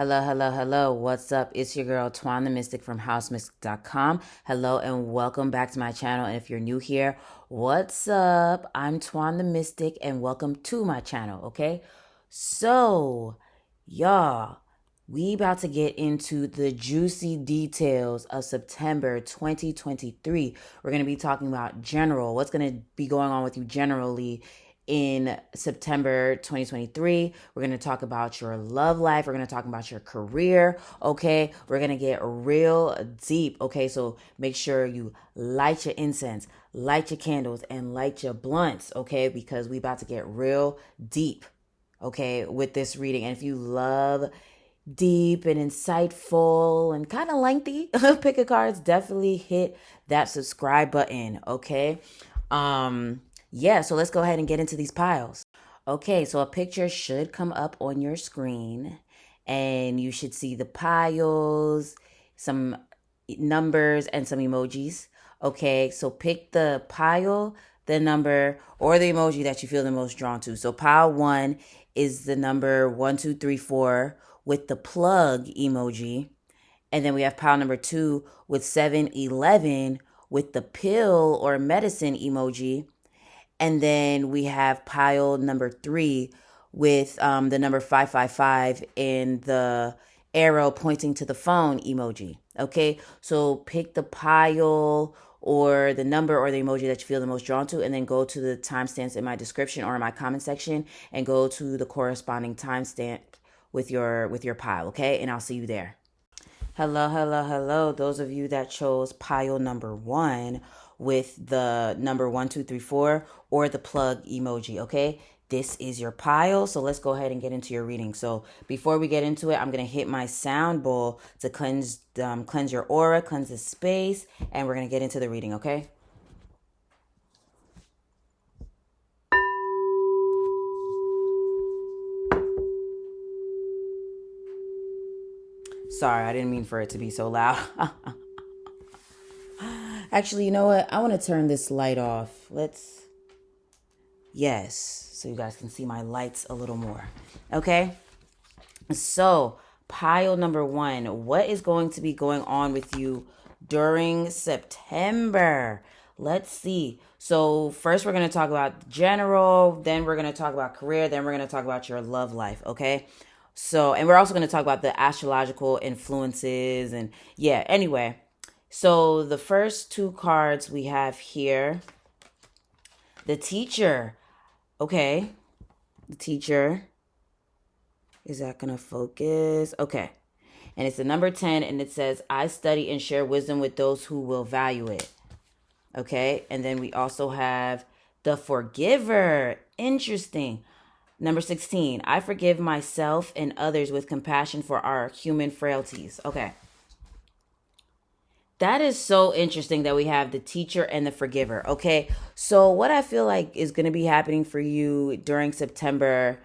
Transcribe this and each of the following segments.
Hello. What's up? It's your girl, Twan The Mystik from housemystic.com. Hello and welcome back to my channel. And if you're new here, what's up? I'm Twan The Mystik and welcome to my channel, okay? So, y'all, we about to get into the juicy details of September 2023. We're going to be talking about what's going to be going on with you generally in September 2023. We're going to talk about your love life. We're going to talk about your career. Okay. We're going to get real deep. Okay. So make sure you light your incense, light your candles, and light your blunts. Okay. Because we about to get real deep. Okay. With this reading. And if you love deep and insightful and kind of lengthy pick a cards, definitely hit that subscribe button. Okay. Yeah, so let's go ahead and get into these piles. Okay, so a picture should come up on your screen and you should see the piles, some numbers, and some emojis. Okay, so pick the pile, the number, or the emoji that you feel the most drawn to. So pile 1 is the number 1234 with the plug emoji. And then we have pile number 2 with 711 with the pill or medicine emoji. And then we have pile number 3 with the number 555 and the arrow pointing to the phone emoji. Okay, so pick the pile or the number or the emoji that you feel the most drawn to, and then go to the timestamps in my description or in my comment section and go to the corresponding timestamp with your pile. Okay, and I'll see you there. Hello. Those of you that chose pile number 1 with the number 1234 or the plug emoji, okay? This is your pile, so let's go ahead and get into your reading. So before we get into it, I'm going to hit my sound bowl to cleanse your aura, cleanse the space, and we're going to get into the reading, okay? Sorry, I didn't mean for it to be so loud. Actually, you know what? I want to turn this light off. Yes, so you guys can see my lights a little more. Okay? So, pile number 1, what is going to be going on with you during September? Let's see. So, first we're going to talk about general, then we're going to talk about career, then we're going to talk about your love life, okay? So, and we're also going to talk about the astrological influences and yeah, anyway. So, the first 2 cards we have here, the teacher. Okay, the teacher. Is that going to focus? Okay. And it's the number 10, and it says, I study and share wisdom with those who will value it. Okay, and then we also have the forgiver. Interesting. Number 16, I forgive myself and others with compassion for our human frailties. Okay. That is so interesting that we have the teacher and the forgiver. Okay. So what I feel like is going to be happening for you during September,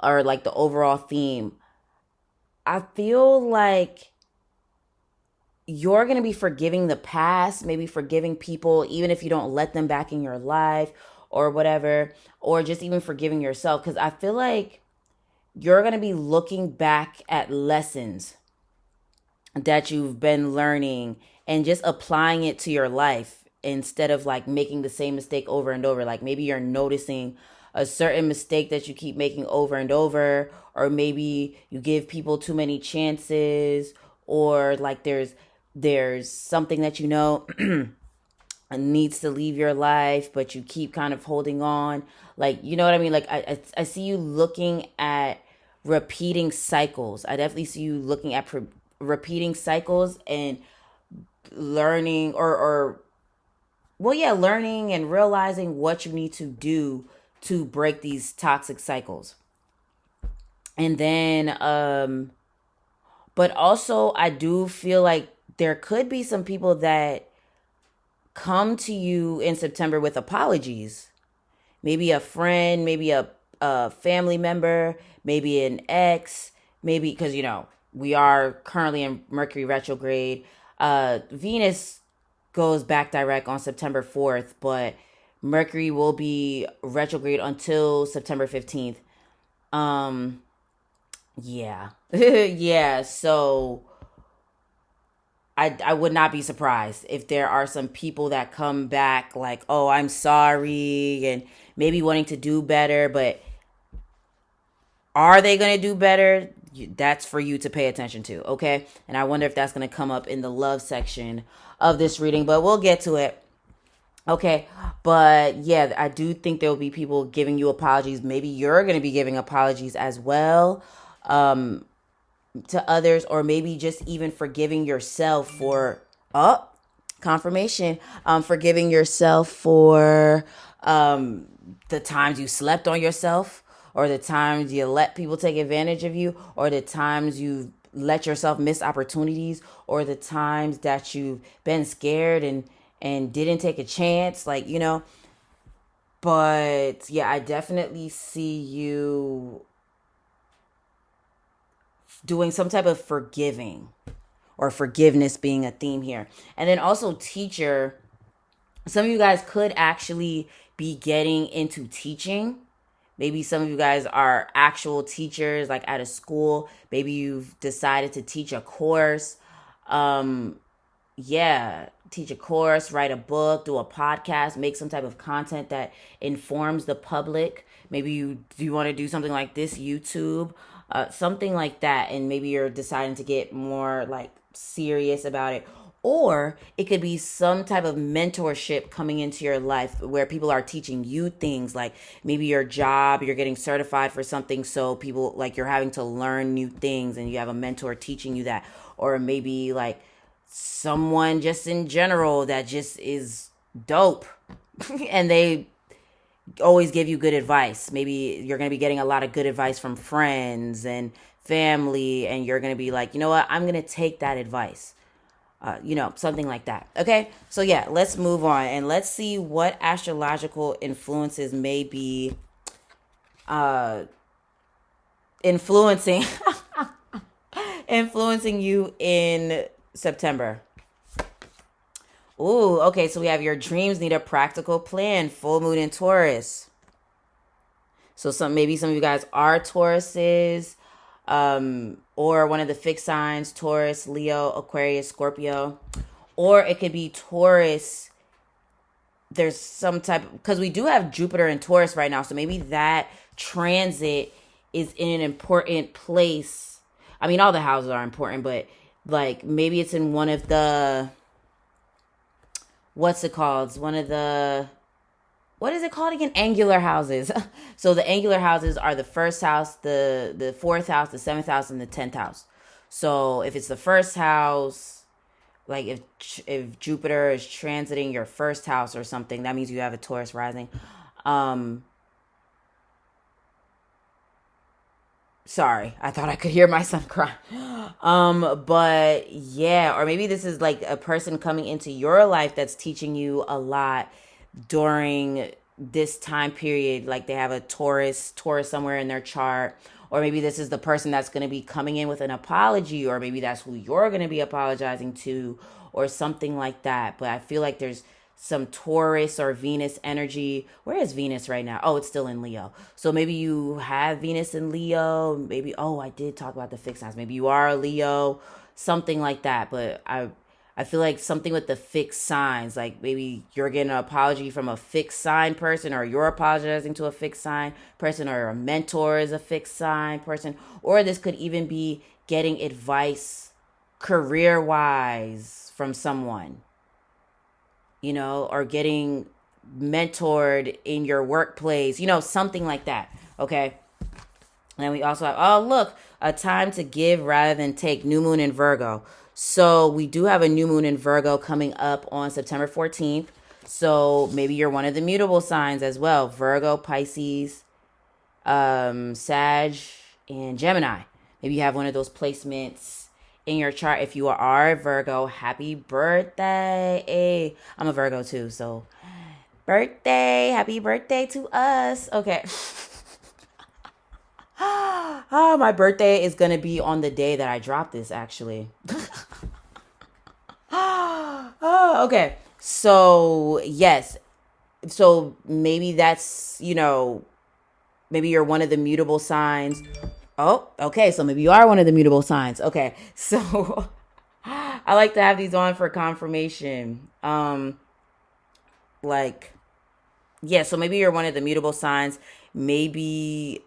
or like the overall theme, I feel like you're going to be forgiving the past, maybe forgiving people, even if you don't let them back in your life or whatever, or just even forgiving yourself. Because I feel like you're going to be looking back at lessons that you've been learning and just applying it to your life instead of like making the same mistake over and over. Like maybe you're noticing a certain mistake that you keep making over and over, or maybe you give people too many chances, or like there's something that you know needs to leave your life, but you keep kind of holding on. Like, you know what I mean? Like I see you looking at repeating cycles. I definitely see you looking at repeating cycles and learning learning and realizing what you need to do to break these toxic cycles. And then but also I do feel like there could be some people that come to you in September with apologies. Maybe a friend, maybe a family member, maybe an ex, maybe because we are currently in Mercury retrograde. Venus goes back direct on September 4th, but Mercury will be retrograde until September 15th. Yeah. Yeah. So I would not be surprised if there are some people that come back like, oh, I'm sorry, and maybe wanting to do better, but are they going to do better? That's for you to pay attention to, okay? And I wonder if that's going to come up in the love section of this reading, but we'll get to it. Okay, but yeah, I do think there will be people giving you apologies. Maybe you're going to be giving apologies as well. To others, or maybe just even forgiving yourself for confirmation, forgiving yourself for the times you slept on yourself, or the times you let people take advantage of you, or the times you let yourself miss opportunities, or the times that you've been scared and didn't take a chance, like, but yeah, I definitely see you doing some type of forgiving, or forgiveness being a theme here. And then also teacher, some of you guys could actually be getting into teaching. Maybe some of you guys are actual teachers, like at a school. Maybe you've decided to teach a course. Yeah, teach a course, write a book, do a podcast, make some type of content that informs the public. Maybe you want to do something like this, YouTube, something like that, and maybe you're deciding to get more like serious about it. Or it could be some type of mentorship coming into your life where people are teaching you things, like maybe your job, you're getting certified for something. So people, like, you're having to learn new things and you have a mentor teaching you that. Or maybe like someone just in general that just is dope and they always give you good advice. Maybe you're going to be getting a lot of good advice from friends and family, and you're going to be like, you know what, I'm going to take that advice. Something like that. Okay, so yeah, let's move on and let's see what astrological influences may be influencing influencing you in September. Ooh, okay, so we have your dreams need a practical plan, full moon in Taurus. So maybe some of you guys are Tauruses, or one of the fixed signs, Taurus, Leo, Aquarius, Scorpio. Or it could be Taurus. There's some type, because we do have Jupiter in Taurus right now, so maybe that transit is in an important place. I mean, all the houses are important, but like maybe it's in one of the, what's it called? It's one of the, what is it called again? Angular houses. So the angular houses are the first house, the fourth house, the seventh house, and the 10th house. So if it's the first house, like if Jupiter is transiting your first house or something, that means you have a Taurus rising. Um, Sorry, I thought I could hear my son cry. But yeah, or maybe this is like a person coming into your life that's teaching you a lot during this time period. Like they have a Taurus somewhere in their chart. Or maybe this is the person that's going to be coming in with an apology, or maybe that's who you're going to be apologizing to, or something like that. But I feel like there's some Taurus or Venus energy. Where is Venus right now? Oh, it's still in Leo. So maybe you have Venus in Leo. Maybe, oh, I did talk about the fixed signs. Maybe you are a Leo, something like that. But I feel like something with the fixed signs, like maybe you're getting an apology from a fixed sign person, or you're apologizing to a fixed sign person, or a mentor is a fixed sign person, or this could even be getting advice career wise from someone, or getting mentored in your workplace, something like that. Okay. And we also have, oh, look, a time to give rather than take, new moon in Virgo. So we do have a new moon in Virgo coming up on September 14th. So maybe you're one of the mutable signs as well: Virgo, Pisces, Sag, and Gemini. Maybe you have one of those placements in your chart. If you are a Virgo, happy birthday. Hey, I'm a Virgo too, so happy birthday to us. Okay. Oh, my birthday is gonna be on the day that I drop this, actually. Oh, okay. So yes. So maybe that's, maybe you're one of the mutable signs, Oh, okay. So maybe you are one of the mutable signs. Okay. So I like to have these on for confirmation. Like, yeah, so maybe you're one of the mutable signs. Maybe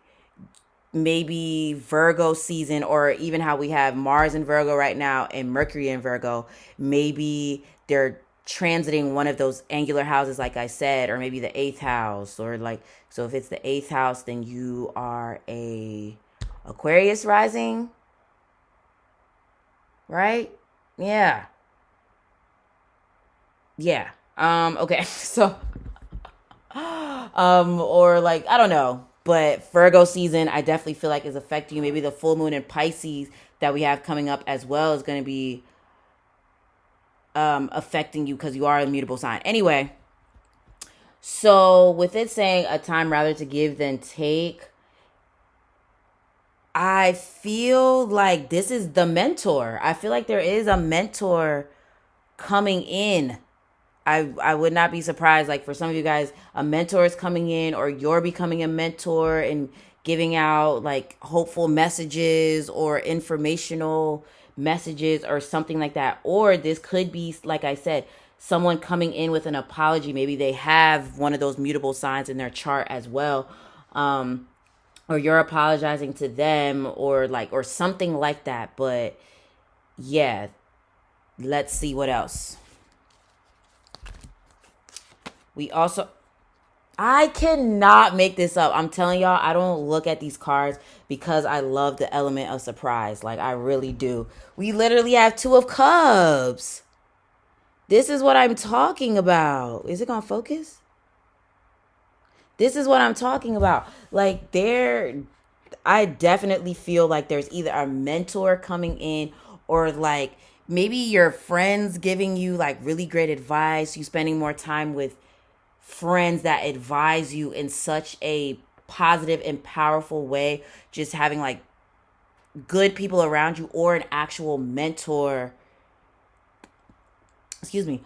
Virgo season, or even how we have Mars in Virgo right now and Mercury in Virgo. Maybe they're transiting one of those angular houses, like I said, or maybe the eighth house, or like, so if it's the eighth house, then you are a Aquarius rising, right? Yeah. Yeah. Okay. So or like, I don't know, but Virgo season, I definitely feel like is affecting you. Maybe the full moon in Pisces that we have coming up as well is going to be affecting you because you are a mutable sign. Anyway, so with it saying a time rather to give than take, I feel like this is the mentor. I feel like there is a mentor coming in. I would not be surprised, like for some of you guys, a mentor is coming in, or you're becoming a mentor and giving out like hopeful messages or informational messages or something like that. Or this could be, like I said, someone coming in with an apology. Maybe they have one of those mutable signs in their chart as well. Or you're apologizing to them, or like, or something like that. But yeah, let's see what else. We also, I cannot make this up. I'm telling y'all, I don't look at these cards because I love the element of surprise. Like, I really do. We literally have Two of Cups. This is what I'm talking about. Is it going to focus? This is what I'm talking about. Like, I definitely feel like there's either a mentor coming in, or like maybe your friends giving you like really great advice. You spending more time with friends that advise you in such a positive and powerful way, just having like good people around you, or an actual mentor. Excuse me.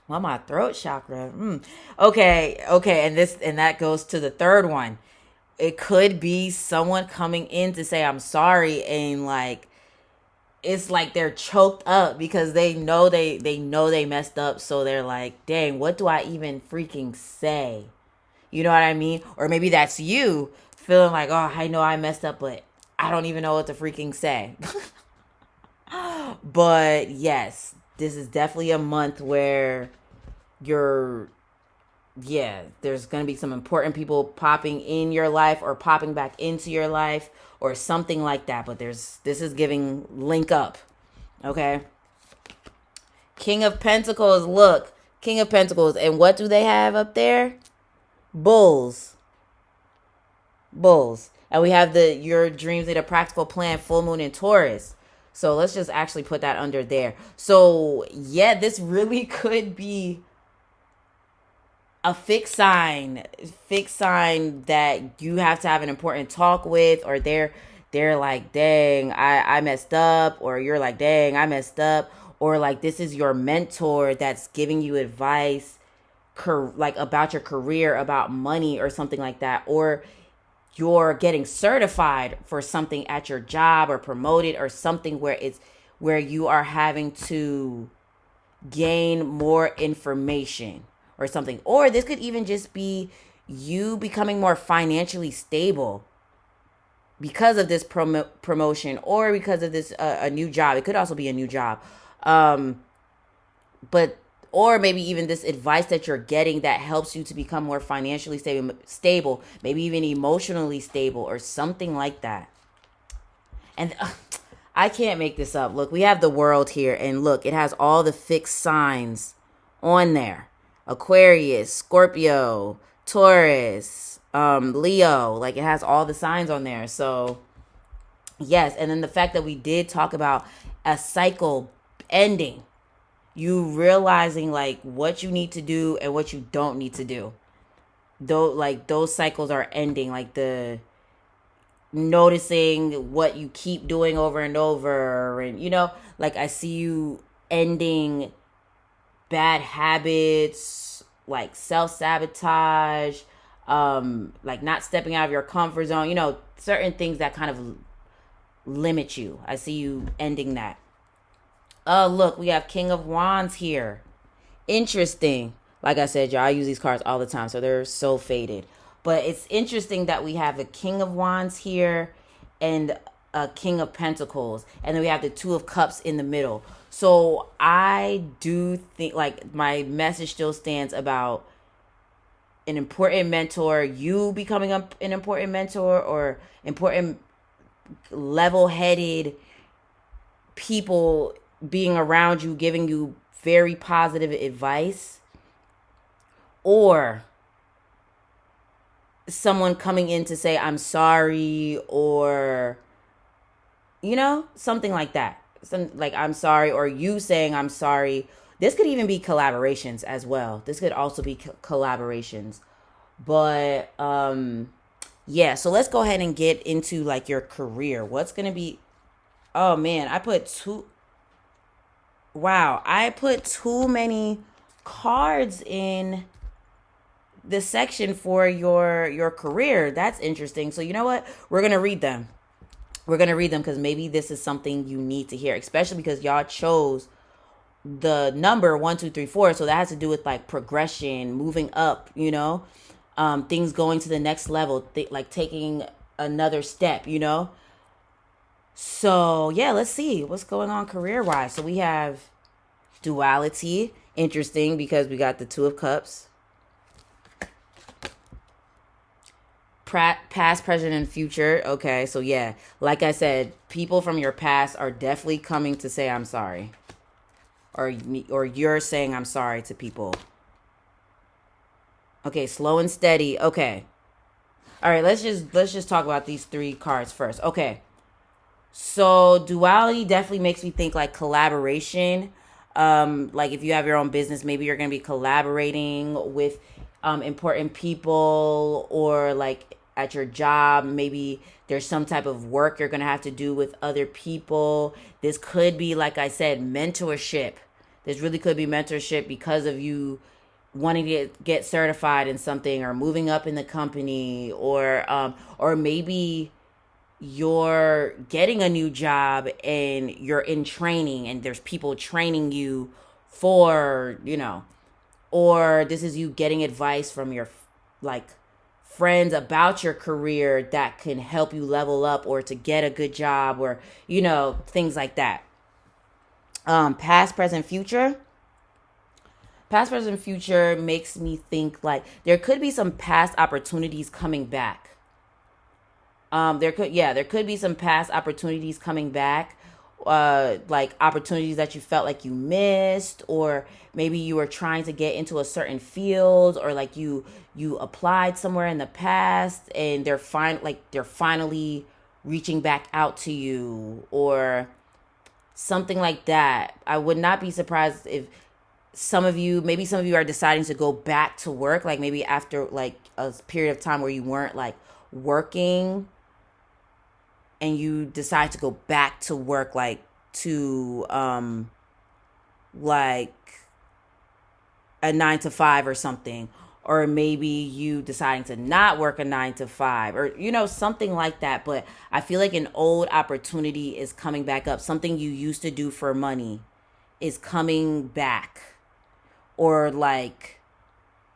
Well, my throat chakra. Okay, and that goes to the third one. It could be someone coming in to say I'm sorry, and like it's like they're choked up because they know they messed up, so they're like, dang, what do I even freaking say? You know what I mean? Or maybe that's you feeling like, oh, I know I messed up, but I don't even know what to freaking say. But yes, this is definitely a month where you're, yeah, there's going to be some important people popping in your life or popping back into your life or something like that. But this is giving link up. Okay. King of Pentacles. Look, King of Pentacles. And what do they have up there? Bulls. Bulls. And we have the your dreams need a practical plan, full moon in Taurus. So let's just actually put that under there. So yeah, this really could be a fixed sign that you have to have an important talk with, or they're like, dang, I messed up, or you're like, dang, I messed up, or like this is your mentor that's giving you advice, like about your career, about money, or something like that, or you're getting certified for something at your job or promoted or something where you are having to gain more information or something. Or this could even just be you becoming more financially stable because of this promotion, or because of this a new job. It could also be a new job. But or maybe even this advice that you're getting that helps you to become more financially stable, maybe even emotionally stable or something like that. And I can't make this up. Look, we have the world here, and look, it has all the fixed signs on there. Aquarius, Scorpio, Taurus, Leo, like it has all the signs on there. So yes, and then the fact that we did talk about a cycle ending, you realizing like what you need to do and what you don't need to do. Though, like those cycles are ending, like the noticing what you keep doing over and over, and like I see you ending bad habits like self-sabotage, like not stepping out of your comfort zone, you know, certain things that kind of limit you. I see you ending that. Oh, look, we have King of Wands here. Interesting. Like I said, y'all, I use these cards all the time, so they're so faded. But it's interesting that we have a King of Wands here and a King of Pentacles. And then we have the Two of Cups in the middle. So I do think, like, my message still stands about an important mentor, you becoming an important mentor, or important level-headed people being around you, giving you very positive advice, or someone coming in to say I'm sorry, or you know, something like that. Some like I'm sorry, or you saying I'm sorry. This could even be collaborations as well. This could also be collaborations. But yeah, so let's go ahead and get into like your career. What's going to be Oh man, I put too many cards in the section for your career. That's interesting. So you know what? We're going to read them. We're going to read them because maybe this is something you need to hear, especially because y'all chose the number 1, 2, 3, 4. So that has to do with like progression, moving up, you know, things going to the next level, like taking another step, you know. So yeah, let's see what's going on career wise. So we have duality. Interesting because we got the Two of Cups. Past, present, and future. Okay, so yeah, like I said, people from your past are definitely coming to say I'm sorry, or you're saying I'm sorry to people. Okay, slow and steady. Okay, all right. Let's just talk about these 3 cards first. Okay, so duality definitely makes me think like collaboration. Like if you have your own business, maybe you're gonna be collaborating with important people, or like at your job, maybe there's some type of work you're gonna have to do with other people. This could be, like I said, mentorship. This really could be mentorship because of you wanting to get certified in something, or moving up in the company, or maybe you're getting a new job and you're in training and there's people training you for, you know, or this is you getting advice from your like friends about your career that can help you level up or to get a good job, or you know, things like that. Past, present, future. Past, present, future makes me think like there could be some past opportunities coming back. There could be some past opportunities coming back, like opportunities that you felt like you missed, or maybe you were trying to get into a certain field, or like you applied somewhere in the past and they're finally reaching back out to you, or something like that. I would not be surprised if some of you are deciding to go back to work, like maybe after like a period of time where you weren't like working, and you decide to go back to work, like to like a 9 to 5 or something, or maybe you deciding to not work a 9 to 5, or you know, something like that. But I feel like an old opportunity is coming back up. Something you used to do for money is coming back, or like,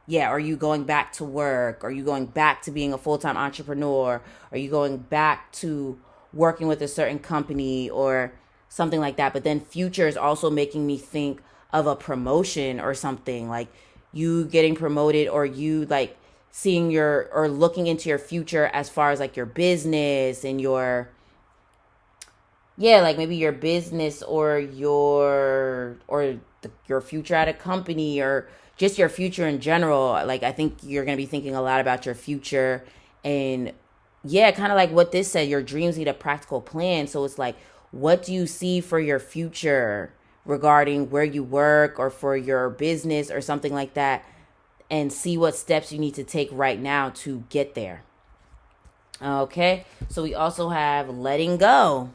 yeah, are you going back to work? Are you going back to being a full-time entrepreneur? Are you going back to working with a certain company or something like that? But then future is also making me think of a promotion or something, like you getting promoted, or you like seeing your, or looking into your future as far as like your business and your, yeah, like maybe your business, or your future at a company, or just your future in general. Like I think you're going to be thinking a lot about your future, and yeah, kind of like what this said, your dreams need a practical plan. So it's like, what do you see for your future regarding where you work, or for your business or something like that, and see what steps you need to take right now to get there. Okay, so we also have letting go.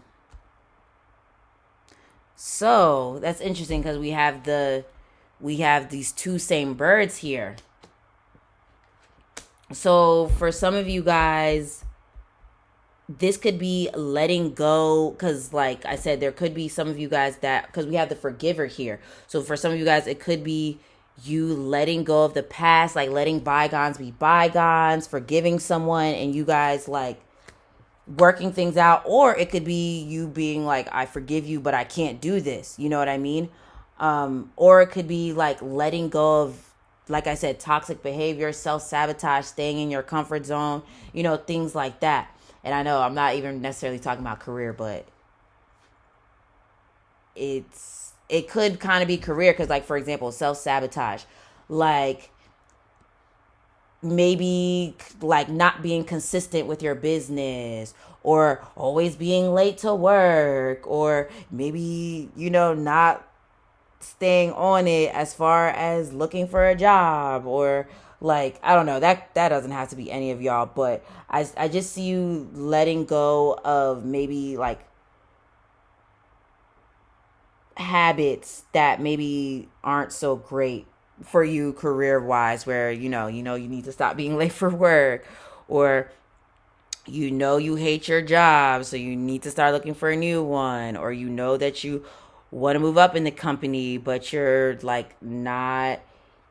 So that's interesting because we have these 2 same birds here. So for some of you guys, this could be letting go, because like I said, there could be some of you guys that, because we have the forgiver here, so for some of you guys it could be you letting go of the past, like letting bygones be bygones, forgiving someone, and you guys like working things out. Or it could be you being like, I forgive you but I can't do this, you know what I mean? Or it could be like letting go of, like I said, toxic behavior, self-sabotage, staying in your comfort zone, things like that. And I know I'm not even necessarily talking about career, but it could kind of be career, because like, for example, self-sabotage, like maybe like not being consistent with your business, or always being late to work, or maybe not staying on it as far as looking for a job, or like, I don't know, that doesn't have to be any of y'all, but I just see you letting go of maybe like habits that maybe aren't so great for you career wise, where you need to stop being late for work, or you hate your job, so you need to start looking for a new one, or that you want to move up in the company but you're like not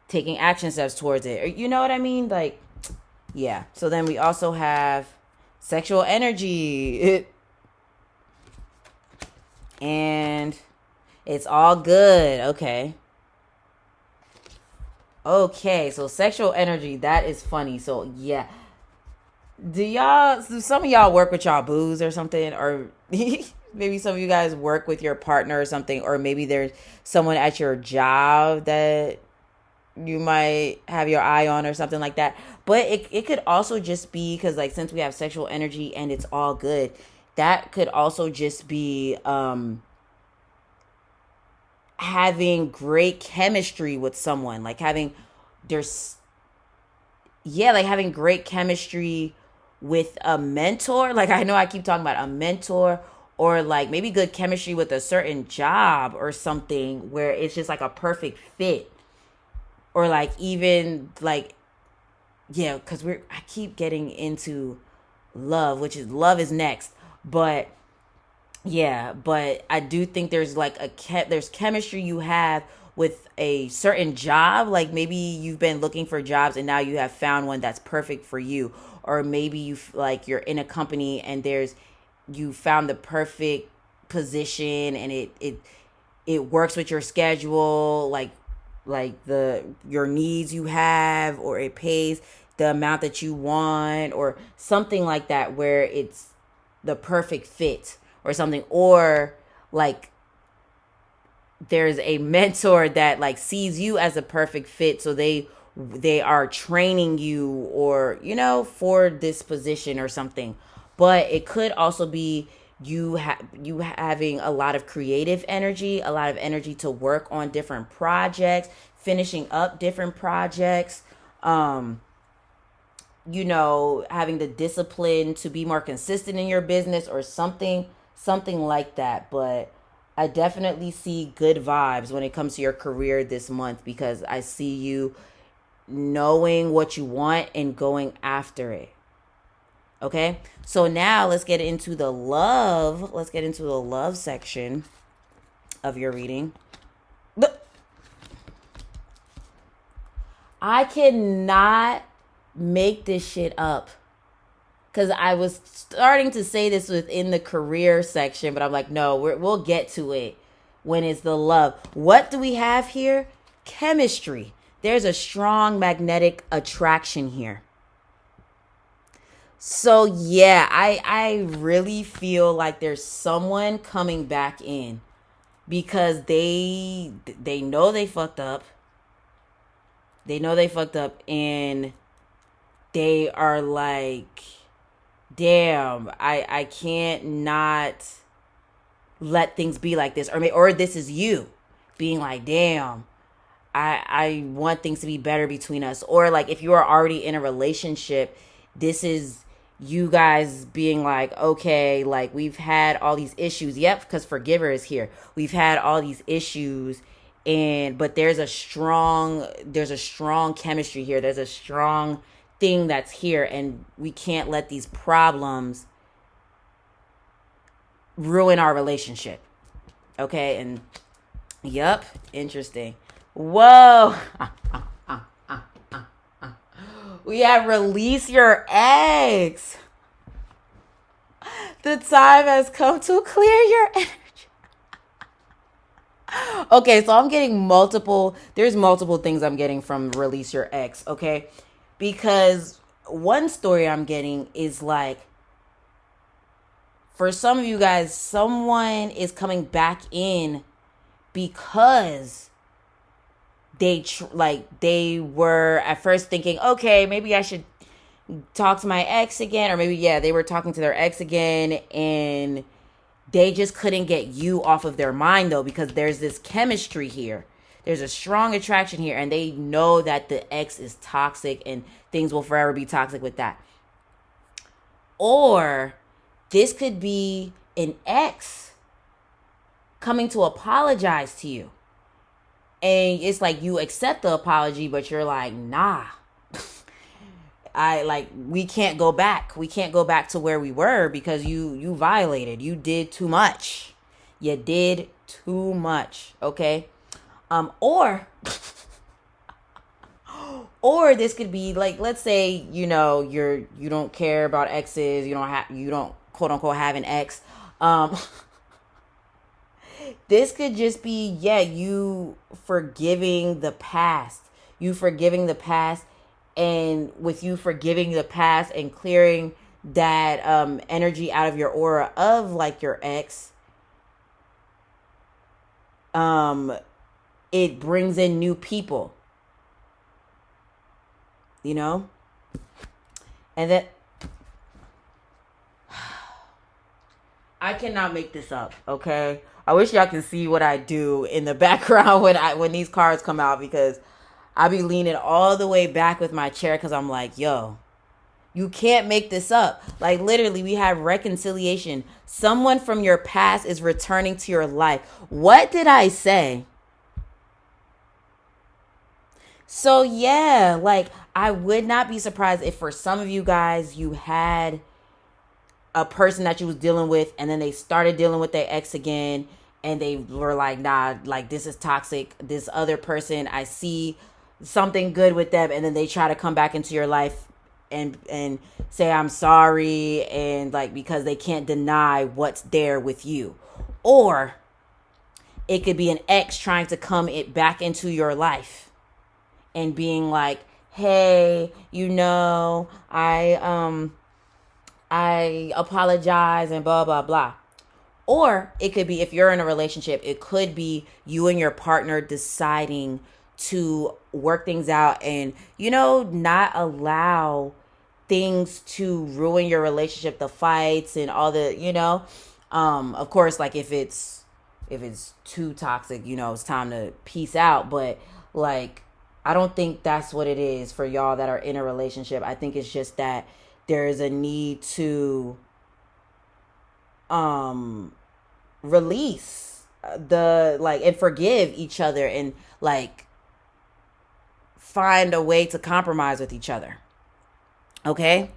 taking action steps towards it, or you know what I mean, like, yeah. So then we also have sexual energy, and it's all good. Okay, so sexual energy, that is funny. So yeah, do some of y'all work with y'all booze or something, or maybe some of you guys work with your partner or something, or maybe there's someone at your job that you might have your eye on or something like that. But it could also just be because, like, since we have sexual energy and it's all good, that could also just be having great chemistry with someone, like there's like having great chemistry with a mentor. Like, I know I keep talking about a mentor, or like maybe good chemistry with a certain job or something where it's just like a perfect fit. Or like, even like, yeah, because I keep getting into love, which is love is next. But yeah, but I do think there's like there's chemistry you have with a certain job. Like, maybe you've been looking for jobs and now you have found one that's perfect for you. Or maybe like you're in a company and you found the perfect position, and it works with your schedule, like the your needs you have, or it pays the amount that you want, or something like that, where it's the perfect fit or something. Or like there's a mentor that like sees you as a perfect fit, so they are training you, or for this position or something. But it could also be you having a lot of creative energy, a lot of energy to work on different projects, finishing up different projects, having the discipline to be more consistent in your business, or something like that. But I definitely see good vibes when it comes to your career this month, because I see you knowing what you want and going after it. Okay? So now let's get into the love. Let's get into the love section of your reading. I cannot make this shit up, because I was starting to say this within the career section, but I'm like, no, we'll get to it when it's the love. What do we have here? Chemistry. There's a strong magnetic attraction here. So yeah, I really feel like there's someone coming back in, because they know they fucked up. They know they fucked up, and they are like, damn, I can't not let things be like this. Or this is you being like, damn, I want things to be better between us. Or like, if you are already in a relationship, this is you guys being like, okay, like, we've had all these issues. Yep, because forgiver is here. We've had all these issues, but there's a strong chemistry here. There's a strong thing that's here, and we can't let these problems ruin our relationship. Okay, and yep, interesting. Whoa. We have release your ex. The time has come to clear your energy. Okay, so I'm getting there's multiple things I'm getting from release your ex, okay? Because one story I'm getting is like, for some of you guys, someone is coming back in because they were at first thinking, okay, maybe I should talk to my ex again, or maybe they were talking to their ex again, and they just couldn't get you off of their mind, though, because there's this chemistry here. There's a strong attraction here, and they know that the ex is toxic and things will forever be toxic with that. Or this could be an ex coming to apologize to you. And it's like you accept the apology, but you're like, nah. We can't go back. We can't go back to where we were because you violated. You did too much. You did too much. Okay? Or this could be like, let's say, you don't care about exes, you don't quote unquote have an ex. This could just be, you forgiving the past. You forgiving the past, and with you forgiving the past and clearing that energy out of your aura of like your ex, it brings in new people. And then I cannot make this up, okay? I wish y'all can see what I do in the background when these cards come out, because I be leaning all the way back with my chair because I'm like, yo, you can't make this up. Like, literally, we have reconciliation. Someone from your past is returning to your life. What did I say? So, I would not be surprised if for some of you guys, you had a person that you was dealing with, and then they started dealing with their ex again, and they were like, nah, like, this is toxic. This other person, I see something good with them, and then they try to come back into your life and say I'm sorry, and like, because they can't deny what's there with you. Or it could be an ex trying to come back into your life and being like, hey, I apologize and blah blah blah. Or it could be, if you're in a relationship, it could be you and your partner deciding to work things out and, not allow things to ruin your relationship, the fights and all the, of course, like if it's too toxic, it's time to peace out. But like, I don't think that's what it is for y'all that are in a relationship. I think it's just that there is a need to release and forgive each other, and like find a way to compromise with each other. Okay?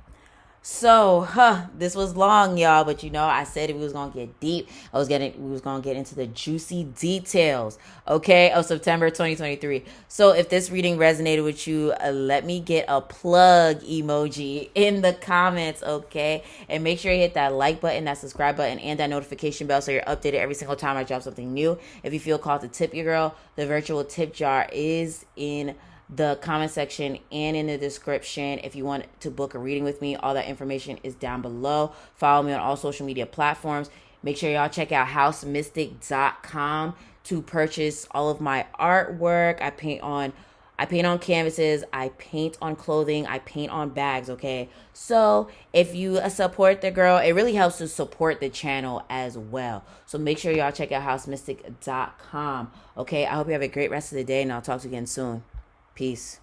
So, this was long, y'all, but I said we was gonna get deep. We was gonna get into the juicy details, okay, of September 2023. So, if this reading resonated with you, let me get a plug emoji in the comments, okay? And make sure you hit that like button, that subscribe button, and that notification bell so you're updated every single time I drop something new. If you feel called to tip your girl, the virtual tip jar is in the comment section and in the description. If you want to book a reading with me, all that information is down below. Follow me on all social media platforms. Make sure y'all check out housemystic.com to purchase all of my artwork. I paint on canvases, I paint on clothing, I paint on bags, okay? So if you support the girl, it really helps to support the channel as well. So make sure y'all check out housemystic.com, okay? I hope you have a great rest of the day, and I'll talk to you again soon. Peace.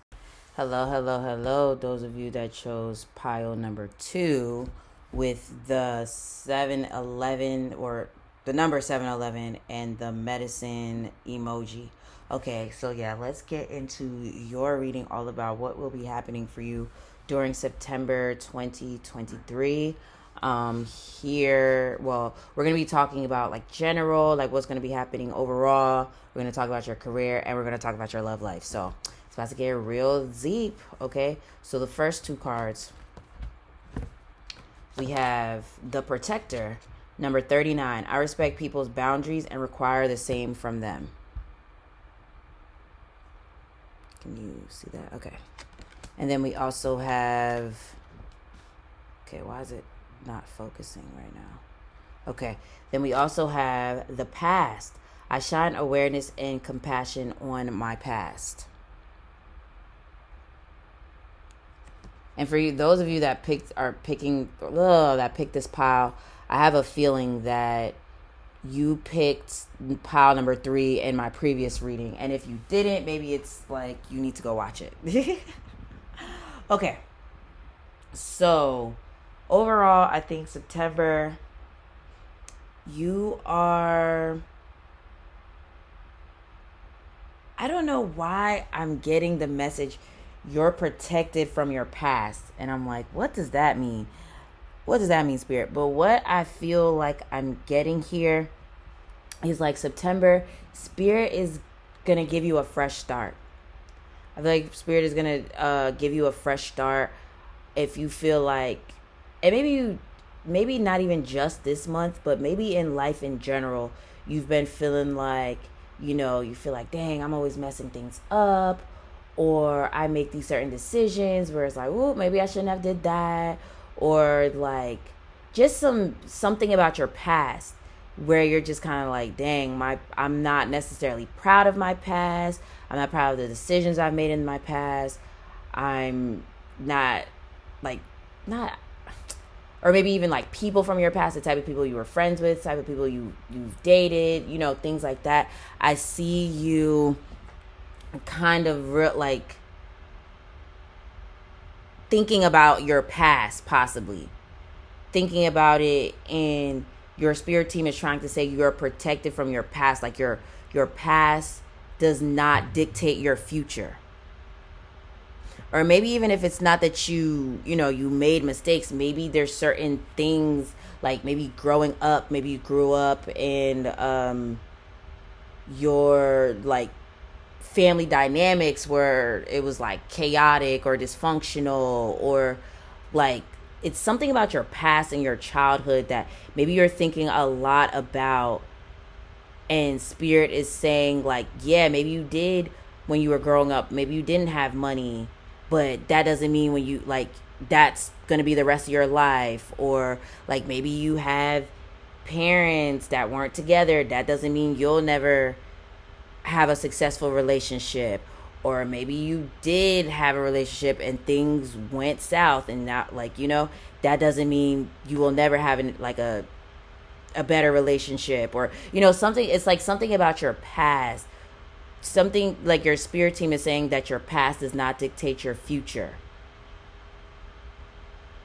Hello. Those of you that chose pile number 2 with the 7-11 or the number 7-11 and the medicine emoji. Okay, so let's get into your reading all about what will be happening for you during September 2023. Well, we're going to be talking about like general, like what's going to be happening overall. We're going to talk about your career, and we're going to talk about your love life. So it's about to get real deep. Okay. So the first two cards, we have the Protector, number 39. I respect people's boundaries and require the same from them. Can you see that? Okay. And then we also have, okay, why is it not focusing right now? Okay. Then we also have the Past. I shine awareness and compassion on my past. And for you, those of you that picked this pile, I have a feeling that you picked pile number 3 in my previous reading. And if you didn't, maybe it's like you need to go watch it. Okay. So overall, I think September, you are, I don't know why I'm getting the message you're protected from your past. And I'm like, what does that mean? What does that mean, Spirit? But what I feel like I'm getting here is like September, Spirit is going to give you a fresh start. I feel like Spirit is going to give you a fresh start if you feel like, and maybe not even just this month, but maybe in life in general, you've been feeling like, you feel like, dang, I'm always messing things up, or I make these certain decisions where it's like, oh, maybe I shouldn't have did that, or like just something about your past where you're just kind of like, dang, I'm not necessarily proud of my past. I'm not proud of the decisions I've made in my past. I'm not, or maybe even like people from your past, the type of people you were friends with, type of people you've dated, things like that. I see you kind of like thinking about your past, possibly thinking about it, and your spirit team is trying to say you're protected from your past. Like your past does not dictate your future. Or maybe even if it's not that you made mistakes, maybe there's certain things, like maybe growing up, maybe you grew up and your like family dynamics where it was like chaotic or dysfunctional, or like it's something about your past and your childhood that maybe you're thinking a lot about, and Spirit is saying like, yeah, maybe you did when you were growing up, maybe you didn't have money, but that doesn't mean when you like that's going to be the rest of your life. Or like maybe you have parents that weren't together, that doesn't mean you'll never have a successful relationship. Or maybe you did have a relationship and things went south, and not like, that doesn't mean you will never have a better relationship. Or something, it's like something about your past, something like your spirit team is saying that your past does not dictate your future.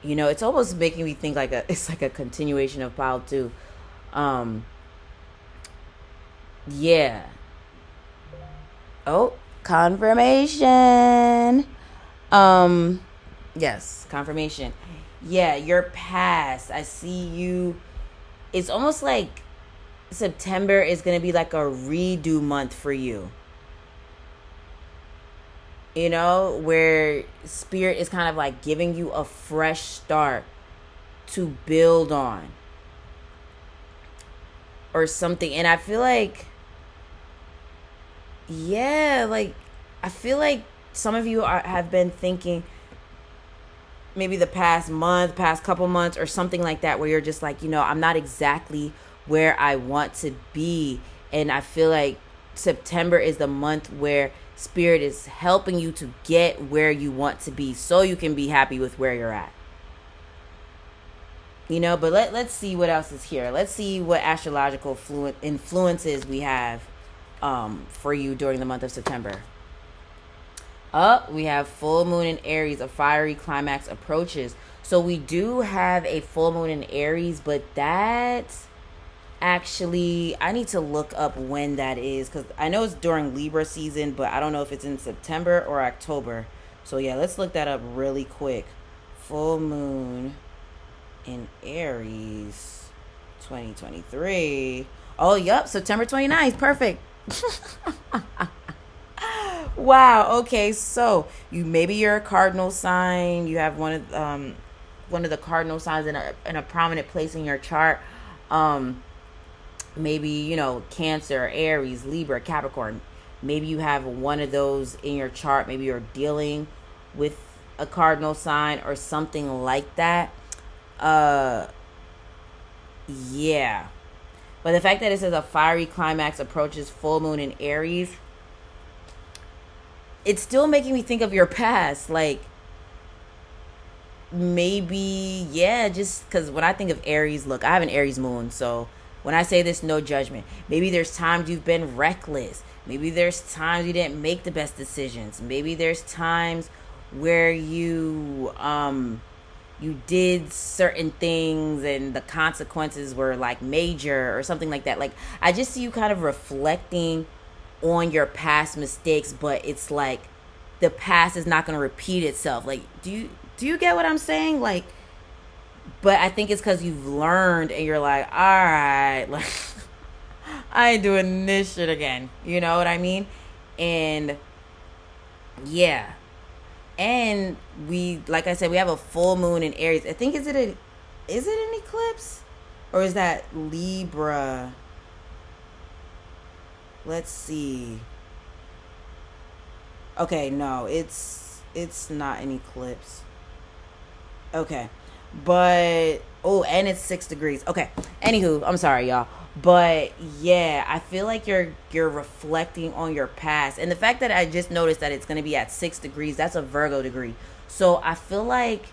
It's almost making me think it's like a continuation of pile 2. Yeah. Oh, confirmation. Yes, confirmation. Yeah, your past. I see you. It's almost like September is going to be like a redo month for you. Where Spirit is kind of like giving you a fresh start to build on or something. And I feel like, yeah, like I feel like some of you have been thinking maybe the past couple months or something like that, where you're just like, I'm not exactly where I want to be. And I feel like September is the month where Spirit is helping you to get where you want to be so you can be happy with where you're at. But let's see what else is here. Let's see what astrological influences we have for you during the month of September. We have full moon in Aries, a fiery climax approaches. So we do have a full moon in Aries, but that's actually, I need to look up when that is, because I know it's during Libra season, but I don't know if it's in September or October. So yeah, let's look that up really quick. Full moon in Aries 2023. Oh, yep, September 29th. Perfect. Wow. Okay, so maybe you're a cardinal sign. You have one of the cardinal signs in a prominent place in your chart. Maybe, Cancer, Aries, Libra, Capricorn. Maybe you have one of those in your chart. Maybe you're dealing with a cardinal sign or something like that. Yeah. But the fact that it says a fiery climax approaches full moon in Aries, it's still making me think of your past. Like, maybe, yeah, just because when I think of Aries, look, I have an Aries moon. So when I say this, no judgment. Maybe there's times you've been reckless. Maybe there's times you didn't make the best decisions. Maybe there's times where you did certain things and the consequences were like major or something like that. Like, I just see you kind of reflecting on your past mistakes, but it's like the past is not going to repeat itself. Like, do you get what I'm saying? Like, but I think it's because you've learned and you're like, all right, like, I ain't doing this shit again. You know what I mean? And yeah. And like I said, we have a full moon in Aries. I think, is it an eclipse? Or is that Libra? Let's see. Okay, no, it's not an eclipse. Okay. But and it's 6 degrees. Okay. Anywho, I'm sorry, y'all. But yeah, I feel like you're reflecting on your past. And the fact that I just noticed that it's gonna be at 6 degrees, that's a Virgo degree. So I feel like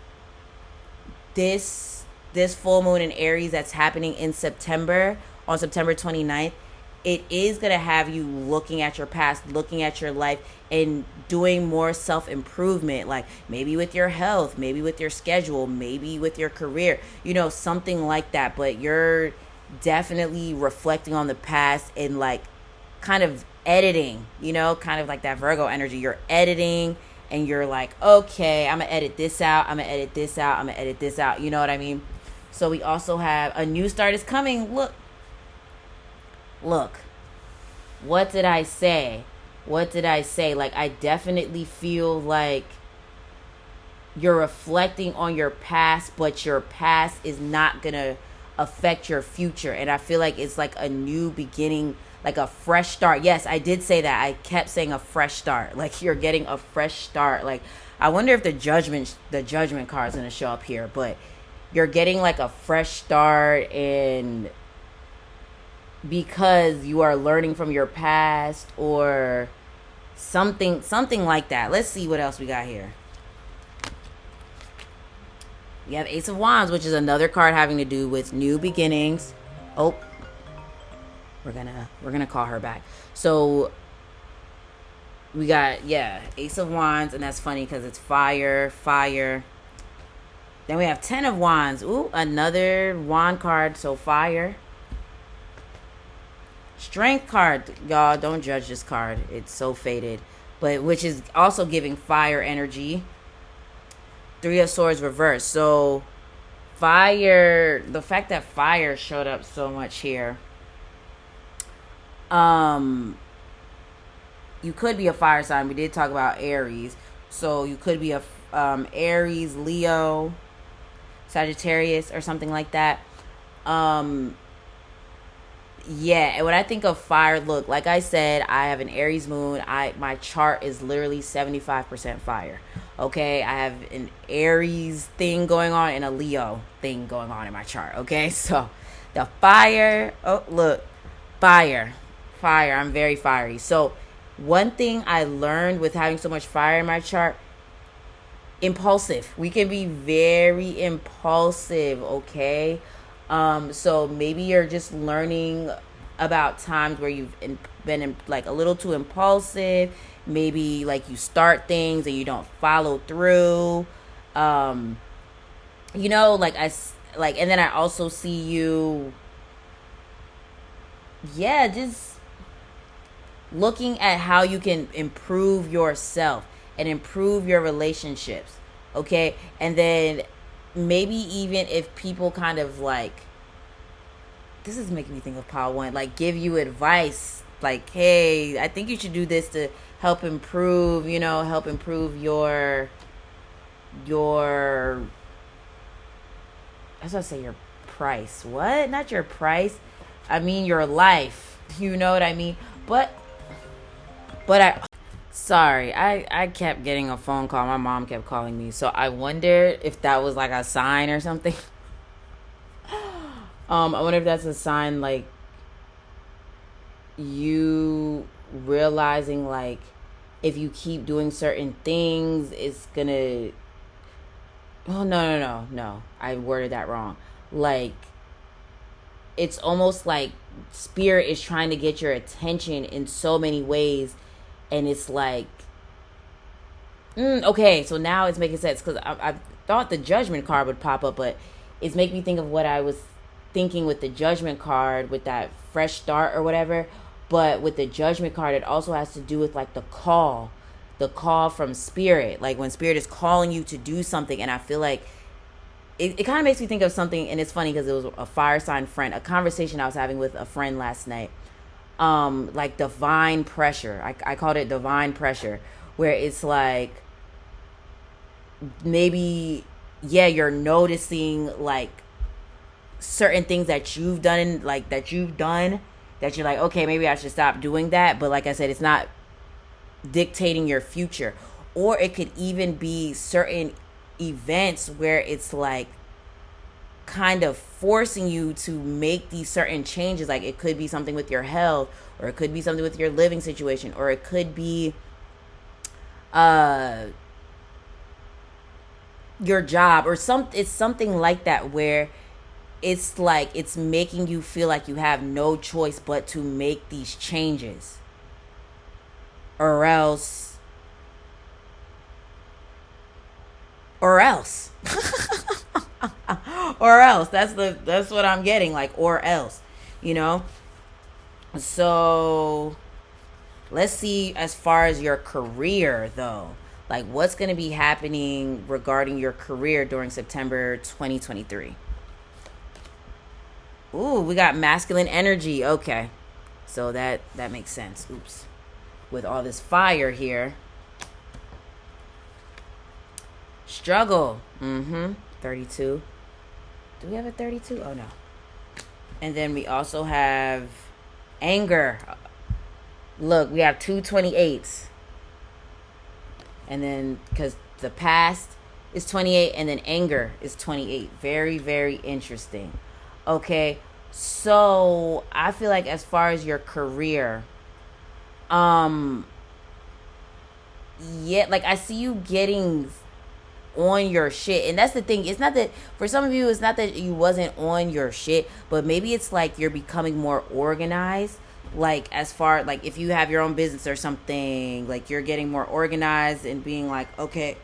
this full moon in Aries that's happening in September, on September 29th, it is going to have you looking at your past, looking at your life, and doing more self-improvement, like maybe with your health, maybe with your schedule, maybe with your career, something like that. But you're definitely reflecting on the past and like kind of editing, kind of like that Virgo energy. You're editing and you're like, okay, I'm gonna edit this out, I'm gonna edit this out, I'm gonna edit this out, you know what I mean? So we also have a new start is coming. Look, what did I say? Like, I definitely feel like you're reflecting on your past, but your past is not gonna affect your future. And I feel like it's like a new beginning, like a fresh start. Yes, I did say that. I kept saying a fresh start. Like, you're getting a fresh start. Like, I wonder if the judgment card is gonna show up here, but you're getting like a fresh start, and because you are learning from your past or something like that. Let's see what else we got here. We have Ace of Wands, which is another card having to do with new beginnings. Oh, we're gonna call her back. So we got, Ace of Wands, and that's funny because it's fire. Then we have 10 of Wands. Ooh, another wand card, so fire. Strength card, y'all, don't judge this card. It's so faded, but which is also giving fire energy. 3 of Swords reversed. So fire, the fact that fire showed up so much here. You could be a fire sign. We did talk about Aries. So you could be a Aries, Leo, Sagittarius, or something like that. Yeah, and when I think of fire, look, like I said, I have an Aries moon. My chart is literally 75% fire. Okay, I have an Aries thing going on and a Leo thing going on in my chart. Okay, so the fire. Oh, look, fire. I'm very fiery. So one thing I learned with having so much fire in my chart: impulsive. We can be very impulsive. Okay. So maybe you're just learning about times where you've been like a little too impulsive. Maybe like you start things and you don't follow through. And then I also see you, just looking at how you can improve yourself and improve your relationships. Okay? And then maybe even if people kind of like, this is making me think of Power One, like give you advice, like, hey, I think you should do this to help improve, help improve your I was gonna say your price. What? Not your price. I mean your life. You know what I mean? But I sorry, I kept getting a phone call. My mom kept calling me. So I wondered if that was like a sign or something. I wonder if that's a sign like you realizing like if you keep doing certain things, it's gonna. Oh no. I worded that wrong. Like it's almost like spirit is trying to get your attention in so many ways, and it's like, okay, so now it's making sense because I thought the judgment card would pop up, but it's making me think of what I was thinking with the judgment card with that fresh start or whatever. But with the judgment card, it also has to do with like the call from spirit, like when spirit is calling you to do something. And I feel like it kind of makes me think of something, and it's funny because it was a fire sign friend, a conversation I was having with a friend last night. Like divine pressure. I called it divine pressure, where it's like maybe, yeah, you're noticing like certain things that you've done, that you're like, okay, maybe I should stop doing that. But like I said, it's not dictating your future. Or it could even be certain events where it's like kind of forcing you to make these certain changes. Like it could be something with your health, or it could be something with your living situation, or it could be your job, or it's something like that, where it's like it's making you feel like you have no choice but to make these changes, or else or else or else that's what I'm getting, like, or else, so let's see, as far as your career though, like what's going to be happening regarding your career during September 2023. Ooh, we got masculine energy. Okay, so that makes sense. Oops, with all this fire here. Struggle. 32. Do we have a 32? Oh no. And then we also have anger. Look, we have 228s. And then because the past is 28, and then anger is 28. Very, very interesting. Okay, so I feel like as far as your career, yeah, like I see you getting on your shit. And that's the thing, it's not that for some of you, it's not that you wasn't on your shit, but maybe it's like you're becoming more organized. Like as far, like if you have your own business or something, like you're getting more organized and being like, okay,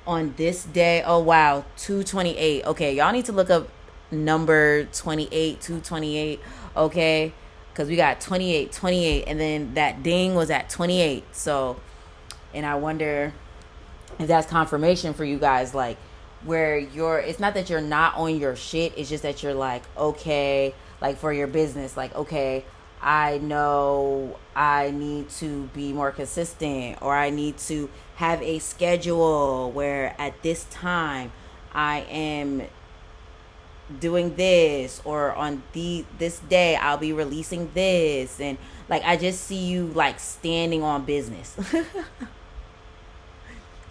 on this day, oh wow, 228. Okay, y'all need to look up number 28, 228. Okay, because we got 28, and then that ding was at 28. So, and I wonder if that's confirmation for you guys, like where it's not that you're not on your shit, it's just that you're like, okay, like for your business, like, okay, I know I need to be more consistent, or I need to have a schedule where at this time I am doing this, or on this day I'll be releasing this. And like I just see you like standing on business.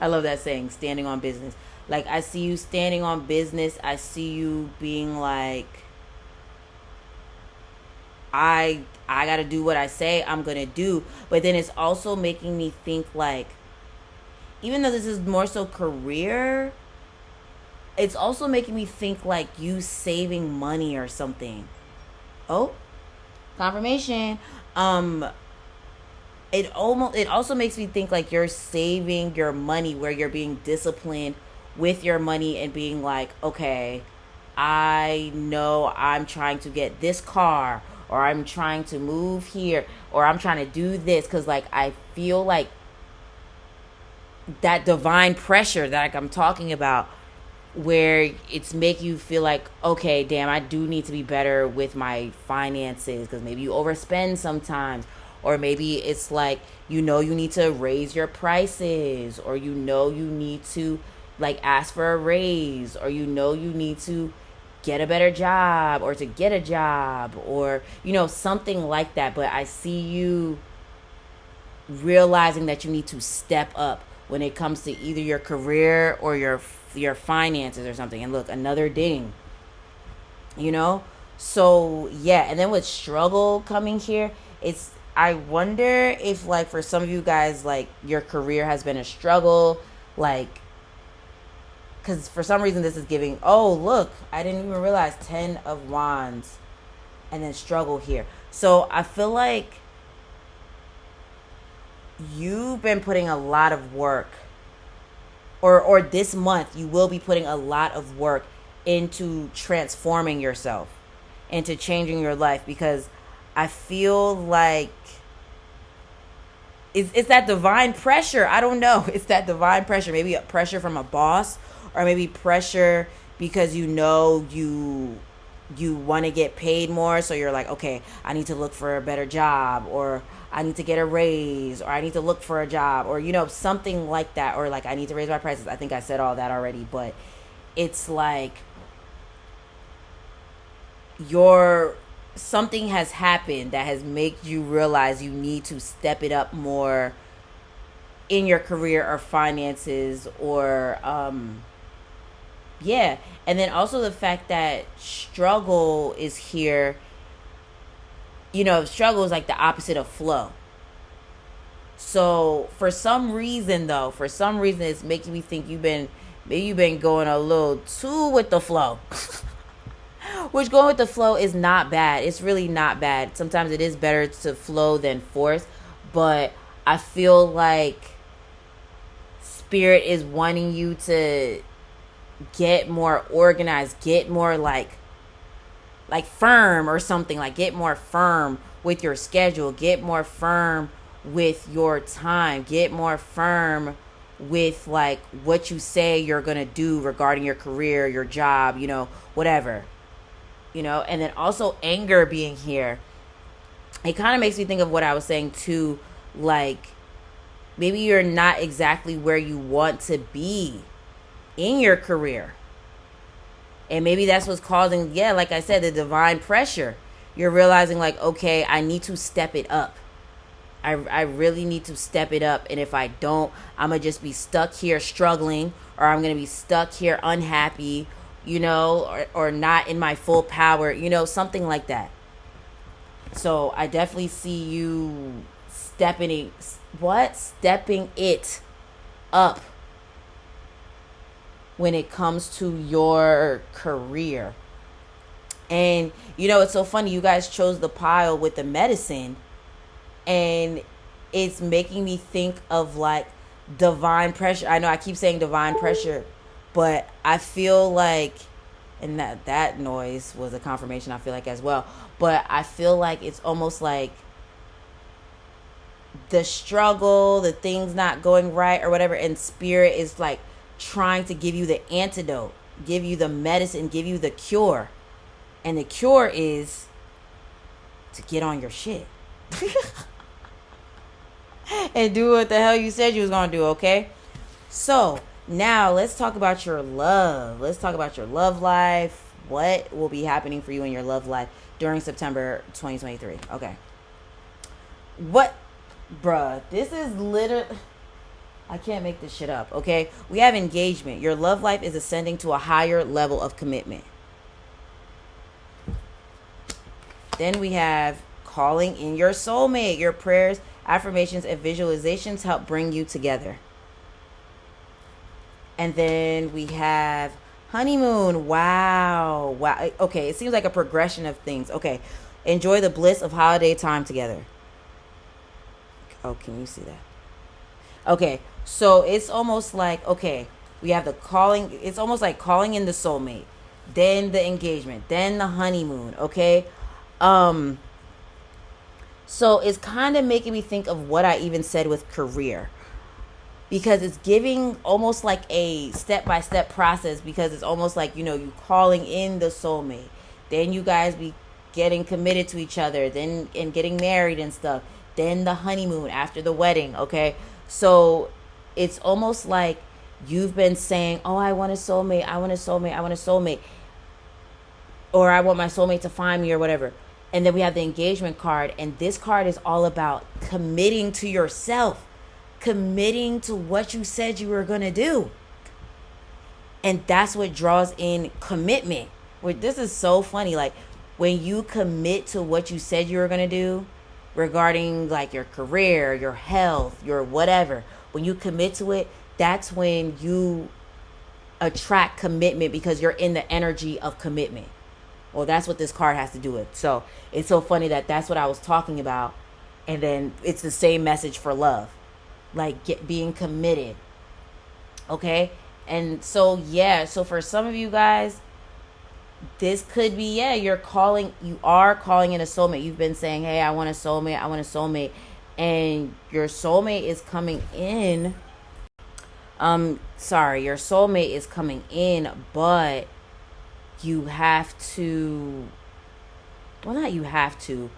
I love that saying, standing on business. Like I see you standing on business. I see you being like, I gotta do what I say I'm gonna do. But then it's also making me think like, even though this is more so career, it's also making me think like you saving money or something. Oh, confirmation. It also makes me think like you're saving your money, where you're being disciplined with your money and being like, okay, I know I'm trying to get this car, or I'm trying to move here, or I'm trying to do this, because like I feel like that divine pressure that I'm talking about, where it's make you feel like, okay, damn, I do need to be better with my finances, because maybe you overspend sometimes, or maybe it's like, you need to raise your prices, or you need to like ask for a raise, or you need to get a better job, or to get a job, or something like that. But I see you realizing that you need to step up when it comes to either your career or your finances or something. And look, another ding. So yeah. And then with struggle coming here, it's, I wonder if, like, for some of you guys, like, your career has been a struggle, like, because for some reason this is giving, oh look, I didn't even realize 10 of wands, and then struggle here. So I feel like you've been putting a lot of work, or this month you will be putting a lot of work into transforming yourself, into changing your life, because I feel like it's that divine pressure. I don't know. It's that divine pressure. Maybe a pressure from a boss, or maybe pressure because you want to get paid more, so you're like, okay, I need to look for a better job, or I need to get a raise, or I need to look for a job, or something like that, or like I need to raise my prices. I think I said all that already, but it's like something has happened that has made you realize you need to step it up more in your career or finances, or yeah. And then also the fact that struggle is here. Struggle is like the opposite of flow. So for some reason it's making me think maybe you've been going a little too with the flow. Which, going with the flow is not bad. It's really not bad. Sometimes it is better to flow than force. But I feel like spirit is wanting you to get more organized, get more like firm or something, like get more firm with your schedule, get more firm with your time, get more firm with like what you say you're gonna do regarding your career, your job, whatever. And then also anger being here, it kind of makes me think of what I was saying too, like maybe you're not exactly where you want to be in your career, and maybe that's what's causing, yeah, like I said, the divine pressure. You're realizing like, okay, I need to step it up. I really need to step it up, and if I don't, I'm gonna just be stuck here struggling, or I'm gonna be stuck here unhappy, or not in my full power, something like that. So I definitely see you stepping it up when it comes to your career. And it's so funny, you guys chose the pile with the medicine, and it's making me think of like divine pressure. I know I keep saying divine pressure, but I feel like, and that noise was a confirmation, I feel like, as well. But I feel like it's almost like the struggle, the things not going right or whatever, and spirit is like trying to give you the antidote, give you the medicine, give you the cure. And the cure is to get on your shit. And do what the hell you said you was going to do, okay? So now let's talk about your love. Let's talk about your love life. What will be happening for you in your love life during September 2023? Okay. What? Bruh, this is literally... I can't make this shit up, okay? We have engagement. Your love life is ascending to a higher level of commitment. Then we have calling in your soulmate. Your prayers, affirmations, and visualizations help bring you together. And then we have honeymoon. Wow. Okay, it seems like a progression of things. Okay, enjoy the bliss of holiday time together. Oh, can you see that? Okay, so it's almost like, okay, we have the calling. It's almost like calling in the soulmate, then the engagement, then the honeymoon, okay? So it's kind of making me think of what I even said with career. because it's giving almost like a step-by-step process, because it's almost like, you calling in the soulmate, then you guys be getting committed to each other, then and getting married and stuff, then the honeymoon after the wedding. Okay, so it's almost like you've been saying, oh, I want a soulmate, I want a soulmate, I want a soulmate, or I want my soulmate to find me, or whatever. And then we have the engagement card, and this card is all about committing to yourself, committing to what you said you were going to do. And that's what draws in commitment. This is so funny. Like, when you commit to what you said you were going to do regarding like your career, your health, your whatever, when you commit to it, that's when you attract commitment, because you're in the energy of commitment. Well, that's what this card has to do with. So it's so funny that that's what I was talking about. And then it's the same message for love, like being committed. Okay. And so, yeah. So for some of you guys, this could be, yeah, you are calling in a soulmate. You've been saying, hey, I want a soulmate. I want a soulmate. And your soulmate is coming in. Your soulmate is coming in, but you have to, well, not you have to,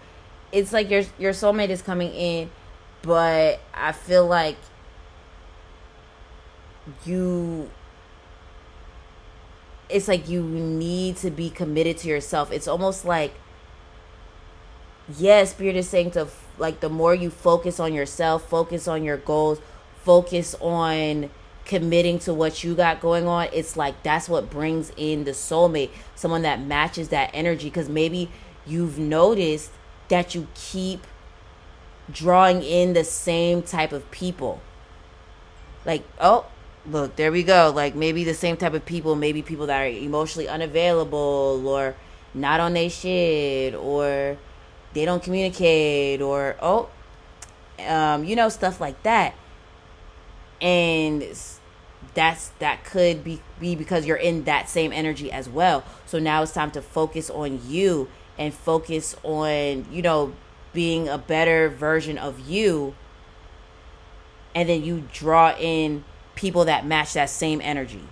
it's like your soulmate is coming in, but I feel like you it's like you need to be committed to yourself. It's almost like, yes, Spirit is saying to, like, the more you focus on yourself, focus on your goals, focus on committing to what you got going on, it's like that's what brings in the soulmate, someone that matches that energy. Because maybe you've noticed that you keep drawing in the same type of people. Like, oh, look, there we go. Like, maybe the same type of people, maybe people that are emotionally unavailable, or not on their shit, or they don't communicate, or, stuff like that. And that could be because you're in that same energy as well. So now it's time to focus on you, and focus on, being a better version of you. And then you draw in people that match that same energy.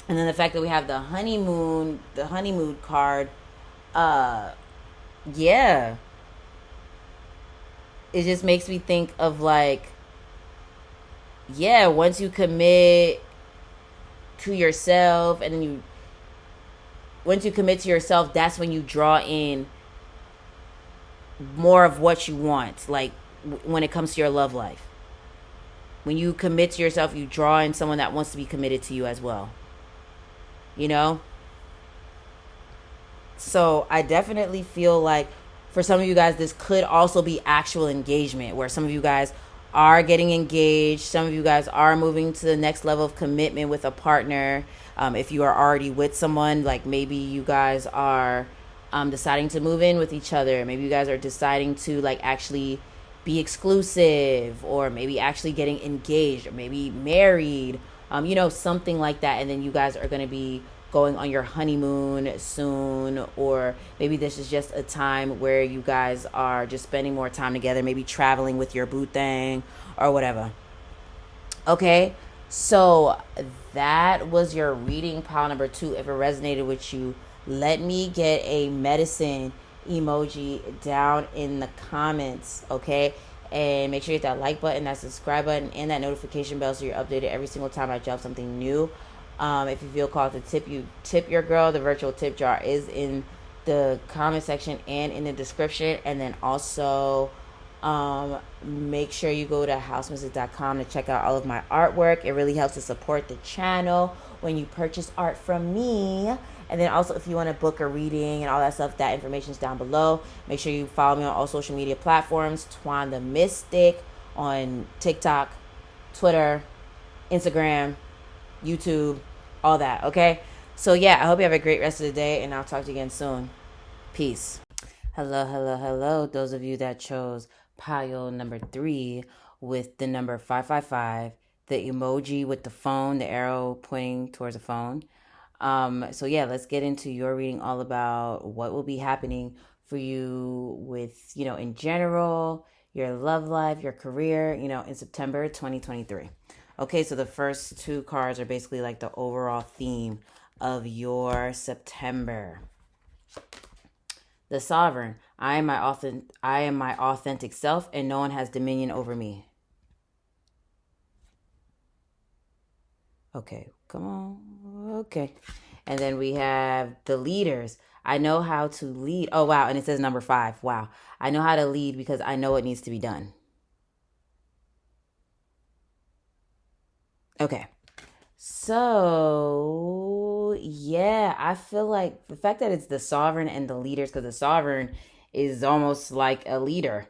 And then the fact that we have the honeymoon card, yeah, it just makes me think of, like, yeah, once you commit to yourself, and then once you commit to yourself, that's when you draw in more of what you want, like, when it comes to your love life. When you commit to yourself, you draw in someone that wants to be committed to you as well. So I definitely feel like for some of you guys, this could also be actual engagement, where some of you guys are getting engaged. Some of you guys are moving to the next level of commitment with a partner. If you are already with someone, like, maybe you guys are deciding to move in with each other. Maybe you guys are deciding to, like, actually be exclusive, or maybe actually getting engaged, or maybe married, something like that. And then you guys are going to be going on your honeymoon soon, or maybe this is just a time where you guys are just spending more time together, maybe traveling with your boo thing or whatever. Okay, so that was your reading, pile number 2. If it resonated with you, let me get a medicine emoji down in the comments, okay? And make sure you hit that like button, that subscribe button, and that notification bell, so you're updated every single time I drop something new. If you feel called to tip your girl, the virtual tip jar is in the comment section and in the description. And then also, make sure you go to housemystic.com to check out all of my artwork. It really helps to support the channel when you purchase art from me. And then also, if you want to book a reading and all that stuff, that information is down below. Make sure you follow me on all social media platforms. Twan The Mystik on TikTok, Twitter, Instagram, YouTube, all that, okay? So, yeah, I hope you have a great rest of the day, and I'll talk to you again soon. Peace. Hello. Those of you that chose pile number 3 with the number 555, the emoji with the phone, the arrow pointing towards the phone. So yeah, let's get into your reading, all about what will be happening for you with, in general, your love life, your career, in September 2023. Okay, so the first two cards are basically like the overall theme of your September. The Sovereign. I am my authentic self and no one has dominion over me. Okay, come on. Okay. And then we have the leaders. I know how to lead. Oh, wow. And it says number 5. Wow. I know how to lead because I know what needs to be done. Okay. So, yeah, I feel like the fact that it's the Sovereign and the leaders, because the Sovereign is almost like a leader.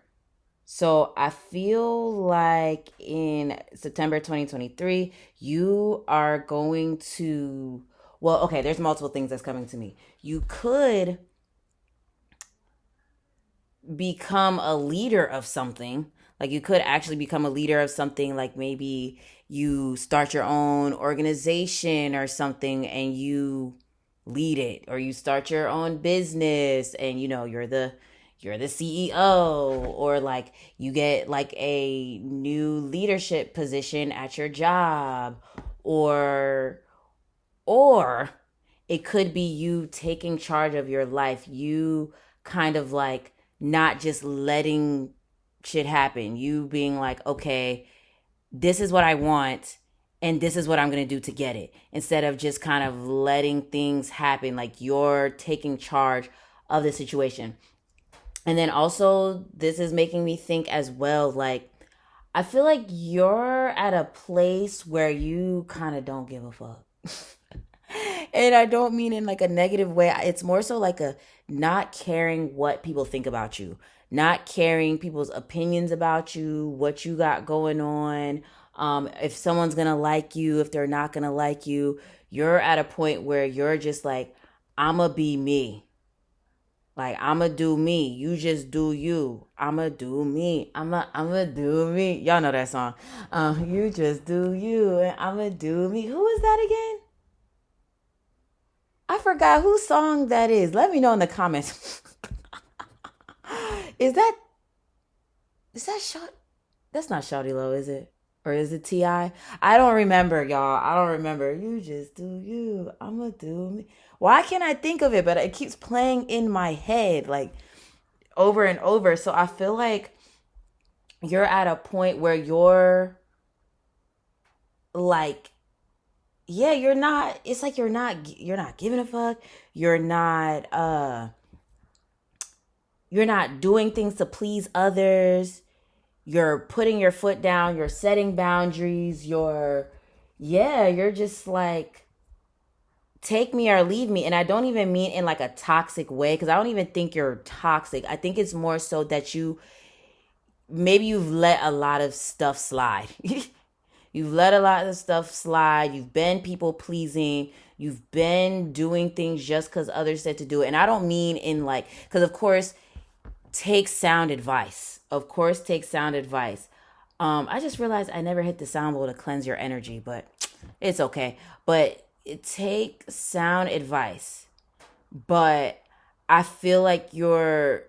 So I feel like in September 2023, you are going to, well, okay, there's multiple things that's coming to me. You could become a leader of something. Like you could actually become a leader of something, like maybe you start your own organization or something and you lead it, or you start your own business and you're the CEO, or like you get like a new leadership position at your job, or or it could be you taking charge of your life, you kind of like not just letting shit happen, you being like, okay, this is what I want and this is what I'm going to do to get it, instead of just kind of letting things happen, like you're taking charge of the situation. And then also this is making me think as well, like I feel like you're at a place where you kind of don't give a fuck. And I don't mean in like a negative way. It's more so like a not caring what people think about you, not caring people's opinions about you, what you got going on. If someone's gonna like you, if they're not gonna like you, you're at a point where you're just like, I'ma be me. Like I'ma do me. You just do you. I'ma do me. I'ma do me. Y'all know that song. You just do you and I'ma do me. Who is that again? I forgot whose song that is. Let me know in the comments. is that is that shot? That's not Shawty Low, is it? Or is it Ti? I don't remember, y'all. I don't remember. You just do you. I'ma do me. Why can't I think of it? But it keeps playing in my head like over and over. So I feel like you're at a point where you're like, yeah, you're not, it's like you're not giving a fuck. You're not doing things to please others. You're putting your foot down, you're setting boundaries, you're just like, take me or leave me. And I don't even mean in like a toxic way, because I don't even think you're toxic. I think it's more so that you've let a lot of stuff slide. You've let a lot of stuff slide. You've been people pleasing. You've been doing things just because others said to do it. And I don't mean in like, because of course, take sound advice. Of course, take sound advice. I just realized I never hit the sound bowl to cleanse your energy, but it's okay. But take sound advice. But I feel like you're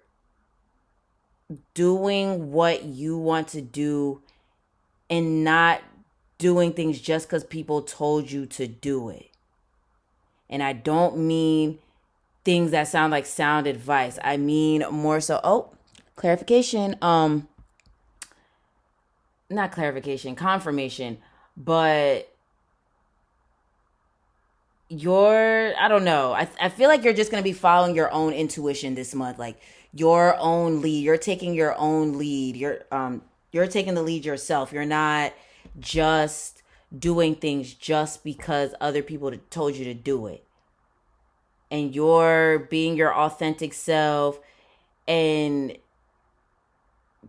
doing what you want to do and not doing things just because people told you to do it. And I don't mean things that sound like sound advice. I mean more so, clarification. Not clarification, confirmation. But I don't know. I feel like you're just going to be following your own intuition this month. Like your own lead. You're taking your own lead. You're taking the lead yourself. You're not just doing things just because other people told you to do it. And you're being your authentic self, and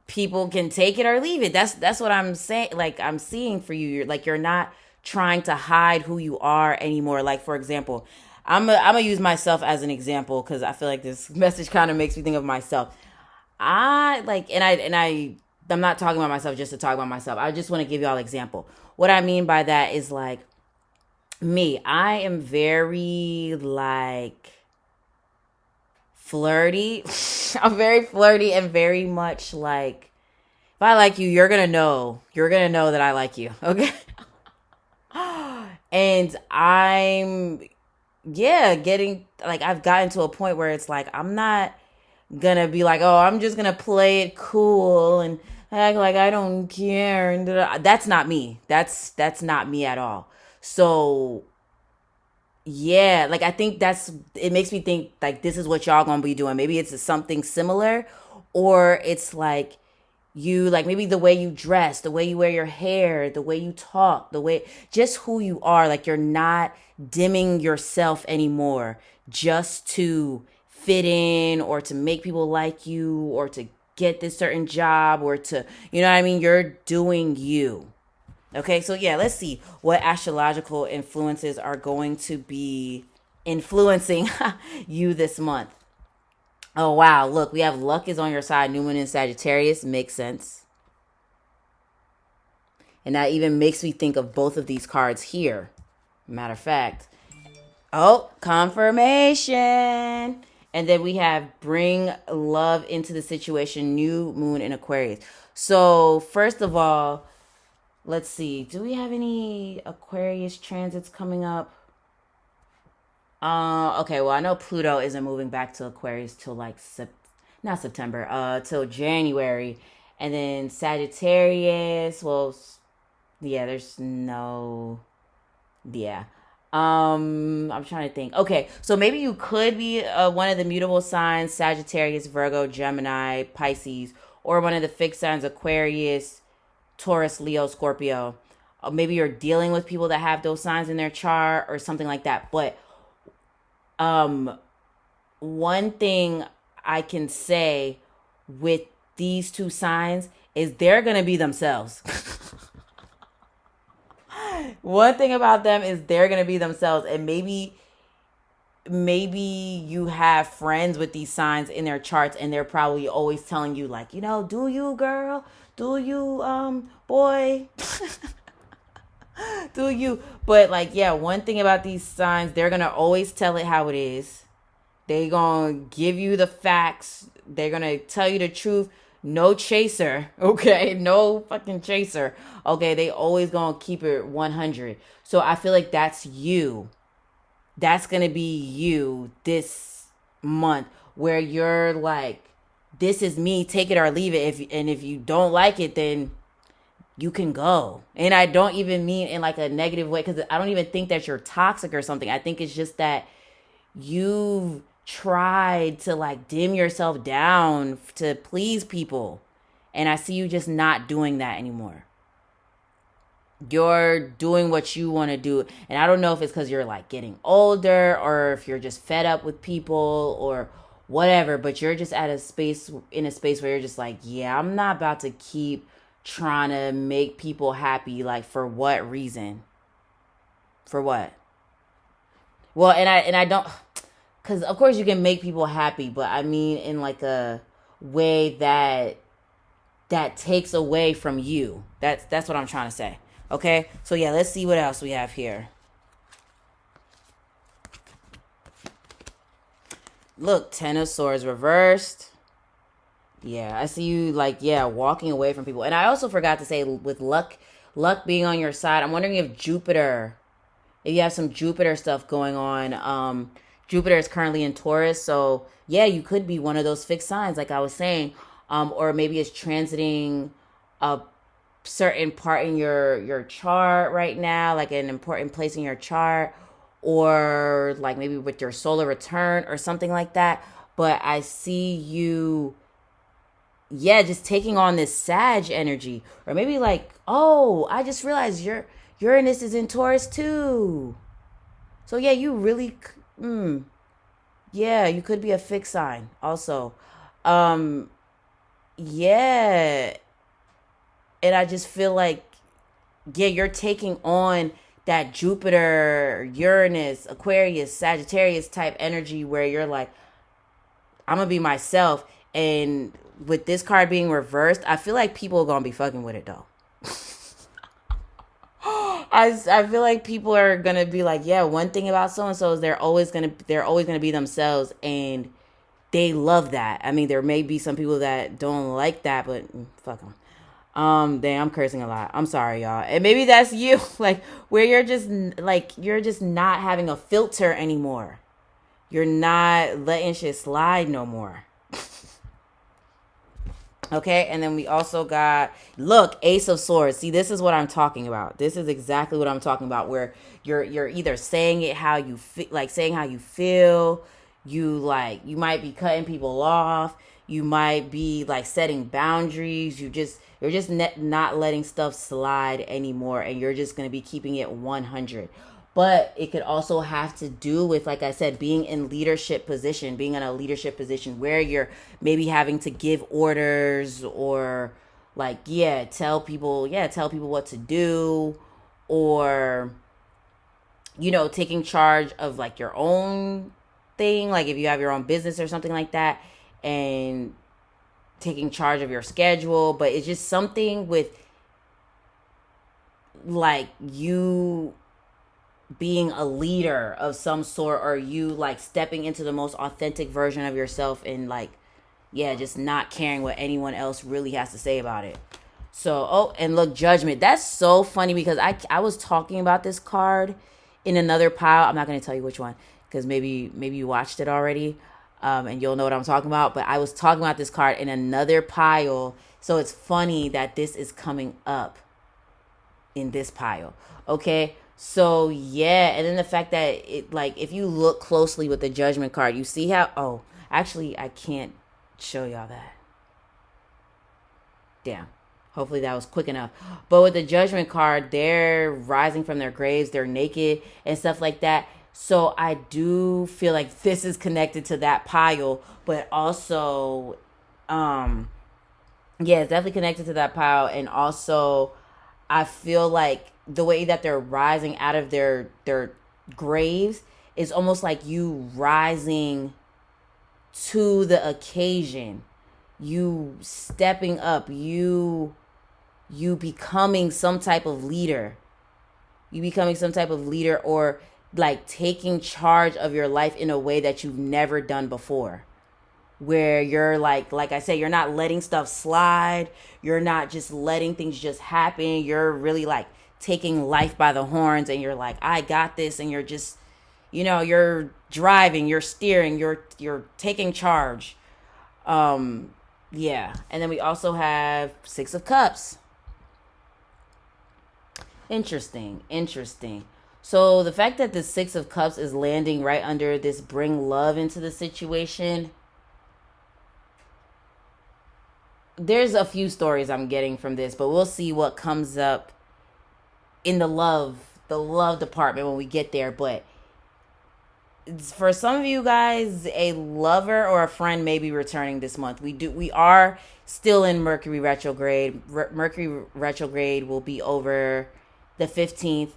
people can take it or leave it. That's what I'm saying. Like I'm seeing for you. You're not trying to hide who you are anymore. Like for example, I'm gonna use myself as an example because I feel like this message kind of makes me think of myself. I'm not talking about myself just to talk about myself. I just want to give y'all an example. What I mean by that is like me. I am very like flirty. I'm very flirty and very much like if I like you, you're gonna know. You're gonna know that I like you. Okay. And I'm, yeah, getting like, I've gotten to a point where it's like, I'm not gonna be like, oh, I'm just gonna play it cool and act like I don't care. And that's not me. That's not me at all. So yeah, like I think that's, it makes me think like this is what y'all gonna be doing. Maybe it's something similar, or it's like you, like maybe the way you dress, the way you wear your hair, the way you talk, the way, just who you are. Like you're not dimming yourself anymore just to fit in or to make people like you or to get this certain job or to, you know what I mean? You're doing you. Okay, so yeah, let's see what astrological influences are going to be influencing you this month. Oh wow, look, we have luck is on your side, New Moon in Sagittarius, makes sense. And that even makes me think of both of these cards here. Matter of fact. Oh, confirmation. And then we have bring love into the situation, New Moon in Aquarius. So, first of all, let's see. Do we have any Aquarius transits coming up? Okay, well, I know Pluto isn't moving back to Aquarius till like not September, till January. And then Sagittarius, well, yeah, there's no, yeah. I'm trying to think. Okay, so maybe you could be one of the mutable signs: Sagittarius, Virgo, Gemini, Pisces, or one of the fixed signs: Aquarius, Taurus, Leo, Scorpio. Maybe you're dealing with people that have those signs in their chart or something like that. But um, one thing I can say with these two signs is they're gonna be themselves. One thing about them is they're gonna be themselves, and maybe you have friends with these signs in their charts, and they're probably always telling you like, you know, do you, girl, do you, boy, do you. But like, yeah, one thing about these signs, they're gonna always tell it how it is. They gonna give you the facts. They're gonna tell you the truth. No chaser, okay? No fucking chaser. Okay, they always gonna keep it 100. So I feel like that's you. That's gonna be you this month, where you're like, this is me, take it or leave it. If you don't like it, then you can go. And I don't even mean in like a negative way, because I don't even think that you're toxic or something. I think it's just that you've tried to like dim yourself down to please people. And I see you just not doing that anymore. You're doing what you want to do. And I don't know if it's because you're like getting older or if you're just fed up with people or whatever, but you're just at a space, in a space where you're just like, yeah, I'm not about to keep trying to make people happy. Like, for what reason? For what? Well, and I don't, because of course you can make people happy, but I mean in like a way that takes away from you. That's what I'm trying to say. Okay, so yeah, let's see what else we have here. Look, Ten of Swords reversed. Yeah, I see you like, yeah, walking away from people. And I also forgot to say, with luck being on your side, I'm wondering if Jupiter, if you have some Jupiter stuff going on. Jupiter is currently in Taurus, so yeah, you could be one of those fixed signs, like I was saying. Or maybe it's transiting a certain part in your chart right now, like an important place in your chart, or like maybe with your solar return or something like that. But I see you, yeah, just taking on this Sag energy, or maybe like, oh, I just realized your Uranus is in Taurus too. So yeah, you really, yeah, you could be a fixed sign also. Um, yeah, and I just feel like, yeah, you're taking on that Jupiter, Uranus, Aquarius, Sagittarius type energy where you're like, I'm gonna be myself. And with this card being reversed, I feel like people are gonna be fucking with it though. I feel like people are gonna be like, yeah, one thing about so and so is they're always gonna be themselves, and they love that. I mean, there may be some people that don't like that, but fuck them. Dang, I'm cursing a lot. I'm sorry, y'all. And maybe that's you, like where you're just not having a filter anymore. You're not letting shit slide no more. Okay, and then we also got, look, Ace of Swords. See, this is what I'm talking about. This is exactly what I'm talking about. Where you're either saying it how you feel, like saying how you feel. You might be cutting people off. You might be like setting boundaries. You're just not letting stuff slide anymore, and you're just gonna be keeping it 100. But it could also have to do with, like I said, being in leadership position, being in a leadership position where you're maybe having to give orders, or like, tell people what to do, or taking charge of like your own thing, like if you have your own business or something like that, and taking charge of your schedule. But it's just something with like you being a leader of some sort, or you like stepping into the most authentic version of yourself, and like, yeah, just not caring what anyone else really has to say about it. So, oh, and look, Judgment. That's so funny because I was talking about this card in another pile. I'm not going to tell you which one because maybe you watched it already, and you'll know what I'm talking about. But I was talking about this card in another pile. So it's funny that this is coming up in this pile. Okay. So yeah, and then the fact that it, like, if you look closely with the Judgment card, you see how, oh, actually I can't show y'all that. Damn. Hopefully that was quick enough. But with the Judgment card, they're rising from their graves, they're naked and stuff like that. So I do feel like this is connected to that pile, but also yeah, it's definitely connected to that pile. And also I feel like the way that they're rising out of their graves is almost like you rising to the occasion, you stepping up, you becoming some type of leader, or like taking charge of your life in a way that you've never done before, where you're like I say, you're not letting stuff slide, you're not just letting things just happen, you're really like taking life by the horns, and you're like, I got this, and you're just, you're driving, you're steering, you're taking charge. Yeah. And then we also have Six of Cups. Interesting. So the fact that the Six of Cups is landing right under this bring love into the situation, there's a few stories I'm getting from this, but we'll see what comes up in the love department when we get there. But for some of you guys, a lover or a friend may be returning this month. We are still in Mercury retrograde. Mercury retrograde will be over the 15th,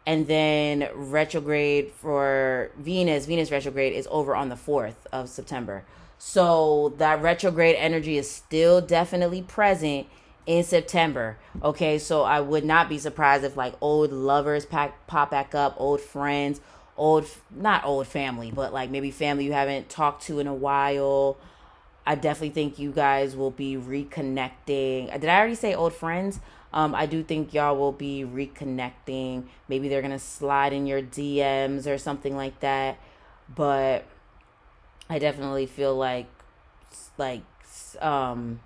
and then retrograde for Venus retrograde is over on the 4th of September. So that retrograde energy is still definitely present in September. Okay, so I would not be surprised if like old lovers pop back up, old friends, not old family, but like maybe family you haven't talked to in a while. I definitely think you guys will be reconnecting. Did I already say old friends? I do think y'all will be reconnecting. Maybe they're gonna slide in your DMs or something like that. But I definitely feel like um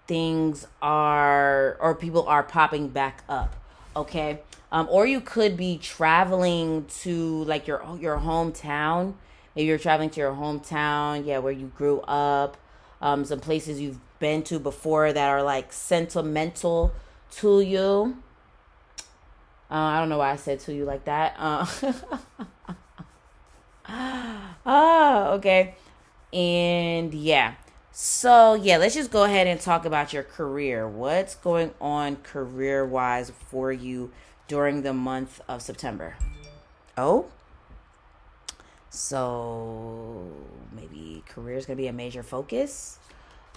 things are, or people are popping back up. Okay. Or you could be traveling to like your hometown. Maybe you're traveling to your hometown, yeah, where you grew up. Some places you've been to before that are like sentimental to you. I don't know why I said to you like that. Okay. And yeah. So, yeah, let's just go ahead and talk about your career. What's going on career wise for you during the month of September? Oh, so maybe career is going to be a major focus.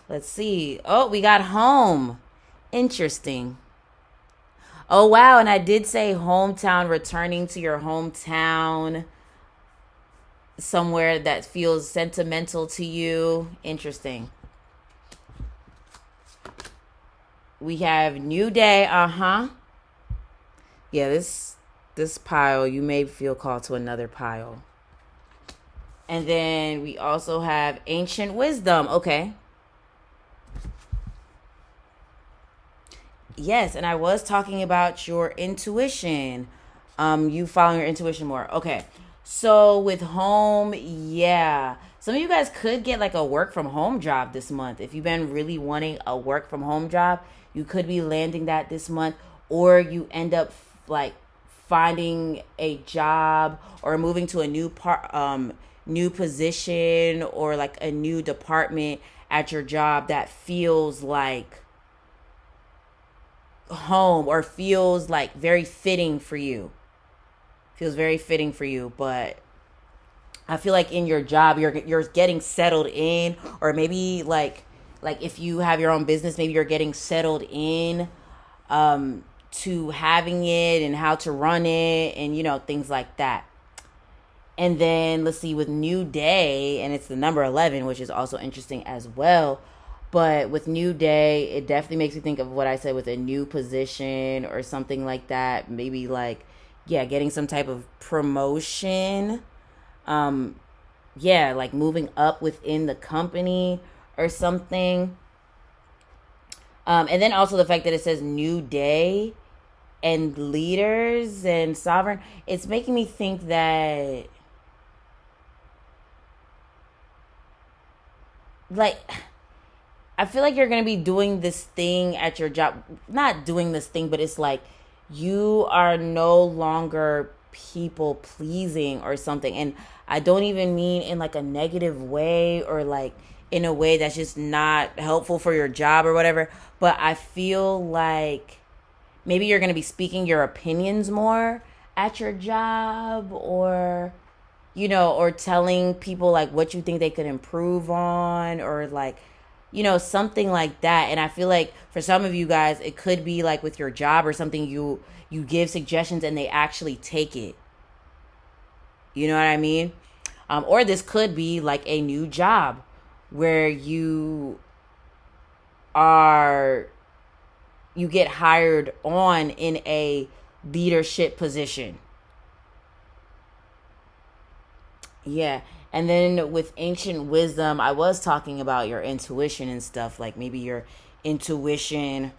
Let's see. Oh, we got home. Interesting. Oh, wow. And I did say hometown, returning to your hometown, somewhere that feels sentimental to you. Interesting. We have new day. Yeah, this pile, you may feel called to another pile. And then we also have ancient wisdom. Okay. Yes, and I was talking about your intuition. You following your intuition more. Okay. So with home, yeah. Some of you guys could get like a work from home job this month. If you've been really wanting a work from home job, you could be landing that this month, or you end up like finding a job or moving to a new position or like a new department at your job that feels like home or feels like very fitting for you. Feels very fitting for you, but I feel like in your job you're getting settled in, or maybe like if you have your own business, maybe you're getting settled in to having it and how to run it and things like that. And then let's see, with new day, and it's the number 11, which is also interesting as well. But with new day, it definitely makes me think of what I said with a new position or something like that. Maybe like, yeah, getting some type of promotion. Um, yeah, like moving up within the company or something. And then also the fact that it says new day and leaders and sovereign, it's making me think that like I feel like you're gonna be doing this thing at your job. Not doing this thing, but it's like you are no longer people pleasing or something. And I don't even mean in like a negative way or like in a way that's just not helpful for your job or whatever. But I feel like maybe you're gonna be speaking your opinions more at your job, or or telling people like what you think they could improve on, or like, something like that. And I feel like for some of you guys, it could be like with your job or something, you give suggestions and they actually take it. You know what I mean? Or this could be like a new job where are you get hired on in a leadership position. Yeah. And then with ancient wisdom, I was talking about your intuition and stuff. Like maybe your intuition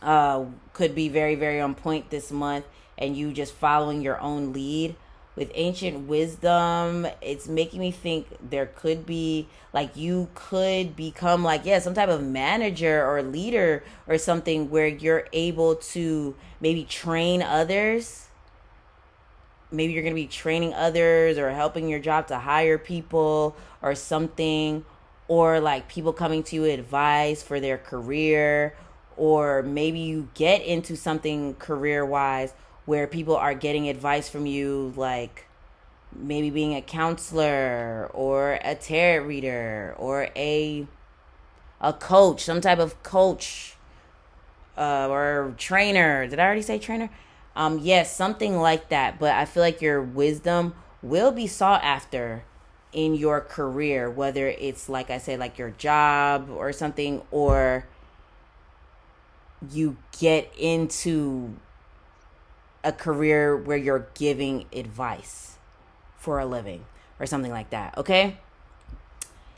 could be very, very on point this month, and you just following your own lead. With ancient wisdom, it's making me think there could be like you could become like, yeah, some type of manager or leader or something where you're able to maybe train others. Maybe you're going to be training others or helping your job to hire people or something, or like people coming to you with advice for their career, or maybe you get into something career wise where people are getting advice from you, like maybe being a counselor or a tarot reader or a coach, some type of coach, or trainer. Did I already say trainer? Yes, something like that. But I feel like your wisdom will be sought after in your career, whether it's like I said, like your job or something, or you get into a career where you're giving advice for a living or something like that. Okay.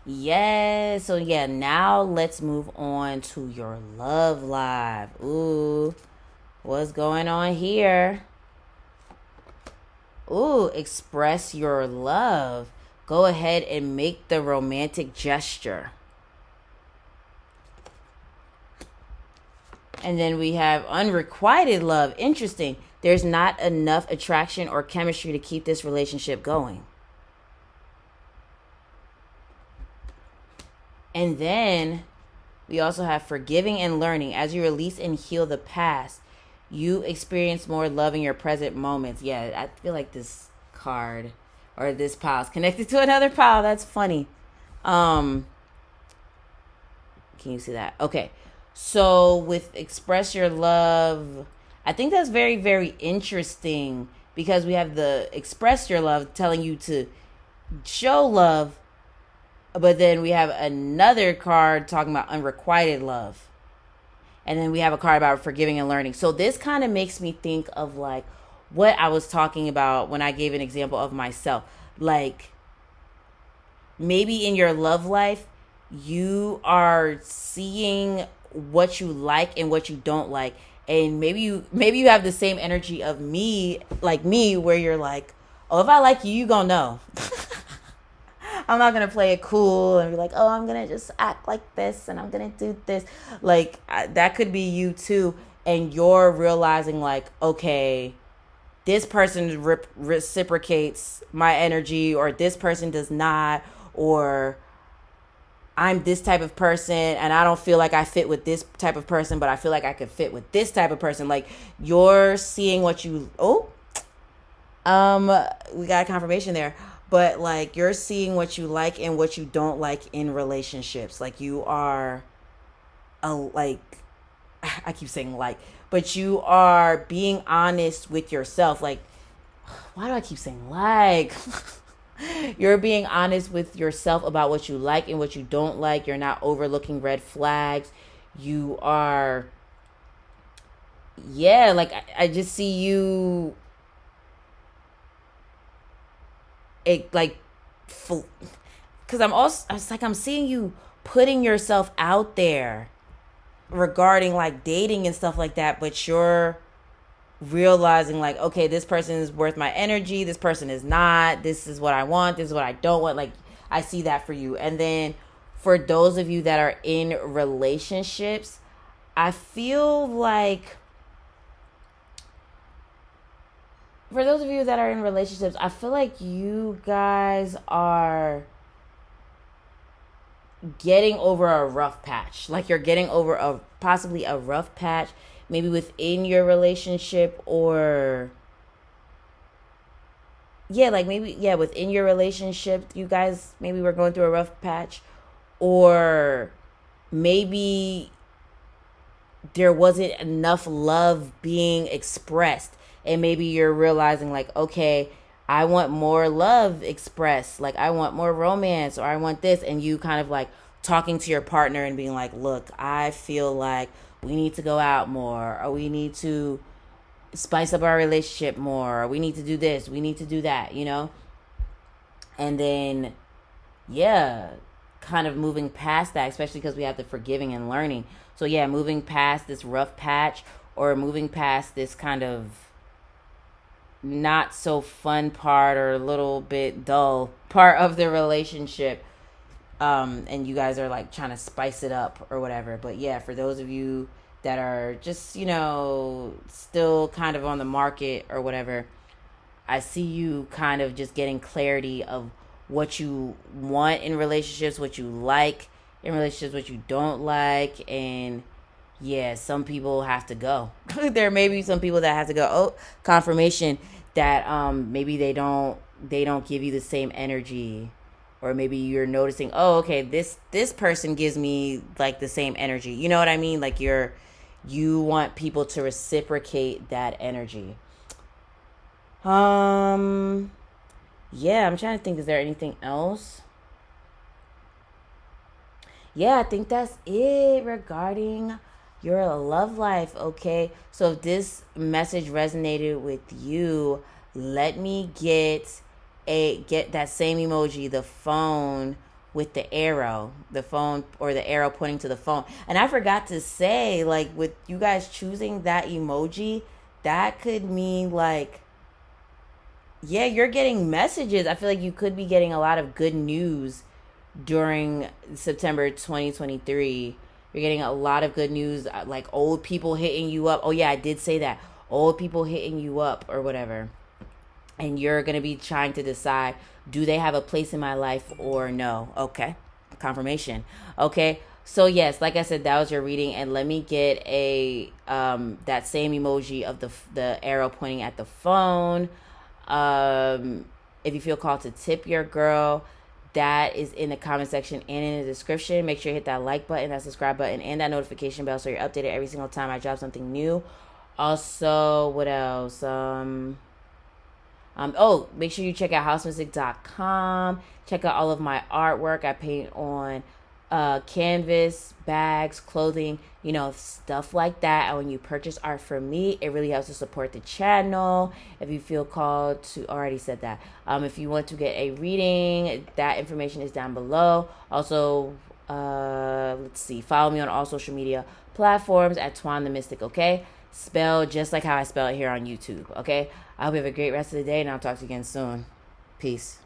Yes. So yeah, now let's move on to your love life. Ooh, what's going on here? Ooh, express your love. Go ahead and make the romantic gesture. And then we have unrequited love. Interesting. There's not enough attraction or chemistry to keep this relationship going. And then we also have forgiving and learning. As you release and heal the past, you experience more love in your present moments. Yeah, I feel like this card or this pile is connected to another pile. That's funny. Can you see that? Okay. So with express your love, I think that's very, very interesting, because we have the express your love telling you to show love, but then we have another card talking about unrequited love. And then we have a card about forgiving and learning. So this kind of makes me think of like what I was talking about when I gave an example of myself. Like maybe in your love life, you are seeing what you like and what you don't like. And maybe you have the same energy of me, like me, where you're like, oh, if I like you, you gonna know. I'm not gonna play it cool and be like, oh, I'm gonna just act like this and I'm gonna do this. Like that could be you too, and you're realizing like, okay, this person reciprocates my energy, or this person does not, or I'm this type of person and I don't feel like I fit with this type of person, but I feel like I could fit with this type of person. Like you're seeing what you we got a confirmation there. But like you're seeing what you like and what you don't like in relationships. Like you are like I keep saying like, but you are being honest with yourself. Like, why do I keep saying like? You're being honest with yourself about what you like and what you don't like. You're not overlooking red flags. You are, yeah, like I just see you, it like, because I'm seeing you putting yourself out there regarding like dating and stuff like that, but you're realizing like, okay, this person is worth my energy, this person is not, this is what I want, this is what I don't want. Like I see that for you. And then for those of you that are in relationships, I feel like for those of you that are in relationships, I feel like you guys are getting over a rough patch. Like you're getting over possibly a rough patch, maybe within your relationship, or within your relationship, you guys maybe were going through a rough patch, or maybe there wasn't enough love being expressed, and maybe you're realizing like, okay, I want more love expressed, like I want more romance, or I want this, and you kind of like talking to your partner and being like, look, I feel like we need to go out more, or we need to spice up our relationship more, or we need to do this, we need to do that, and then kind of moving past that, especially because we have the forgiving and learning. So moving past this rough patch, or moving past this kind of not so fun part, or a little bit dull part of the relationship, and you guys are like trying to spice it up or whatever. But for those of you that are just still kind of on the market or whatever, I see you kind of just getting clarity of what you want in relationships, what you like in relationships, what you don't like. And some people have to go. There may be some people that have to go. Oh, confirmation that maybe they don't give you the same energy, or maybe you're noticing, oh, okay, this person gives me like the same energy. You know what I mean? Like you want people to reciprocate that energy. I'm trying to think, is there anything else? I think that's it regarding your love life. Okay, so if this message resonated with you, let me get that same emoji, the phone with the arrow, the phone, or the arrow pointing to the phone. And I forgot to say, like, with you guys choosing that emoji, that could mean like, you're getting messages. I feel like you could be getting a lot of good news during September 2023. You're getting a lot of good news, like old people hitting you up. Oh yeah, I did say that. Old people hitting you up or whatever. And you're going to be trying to decide, do they have a place in my life or no? Okay. Confirmation. Okay. So yes, like I said, that was your reading, and let me get a that same emoji of the arrow pointing at the phone. If you feel called to tip your girl, that is in the comment section and in the description. Make sure you hit that like button, that subscribe button, and that notification bell so you're updated every single time I drop something new. Also, what else? Make sure you check out housemystic.com. Check out all of my artwork. I paint on canvas, bags, clothing, stuff like that. And when you purchase art from me, it really helps to support the channel. If you feel called to, already said that. If you want to get a reading, that information is down below. Also, let's see, follow me on all social media platforms at Twan The Mystik, okay? Spelled just like how I spell it here on YouTube, okay? I hope you have a great rest of the day, and I'll talk to you again soon. Peace.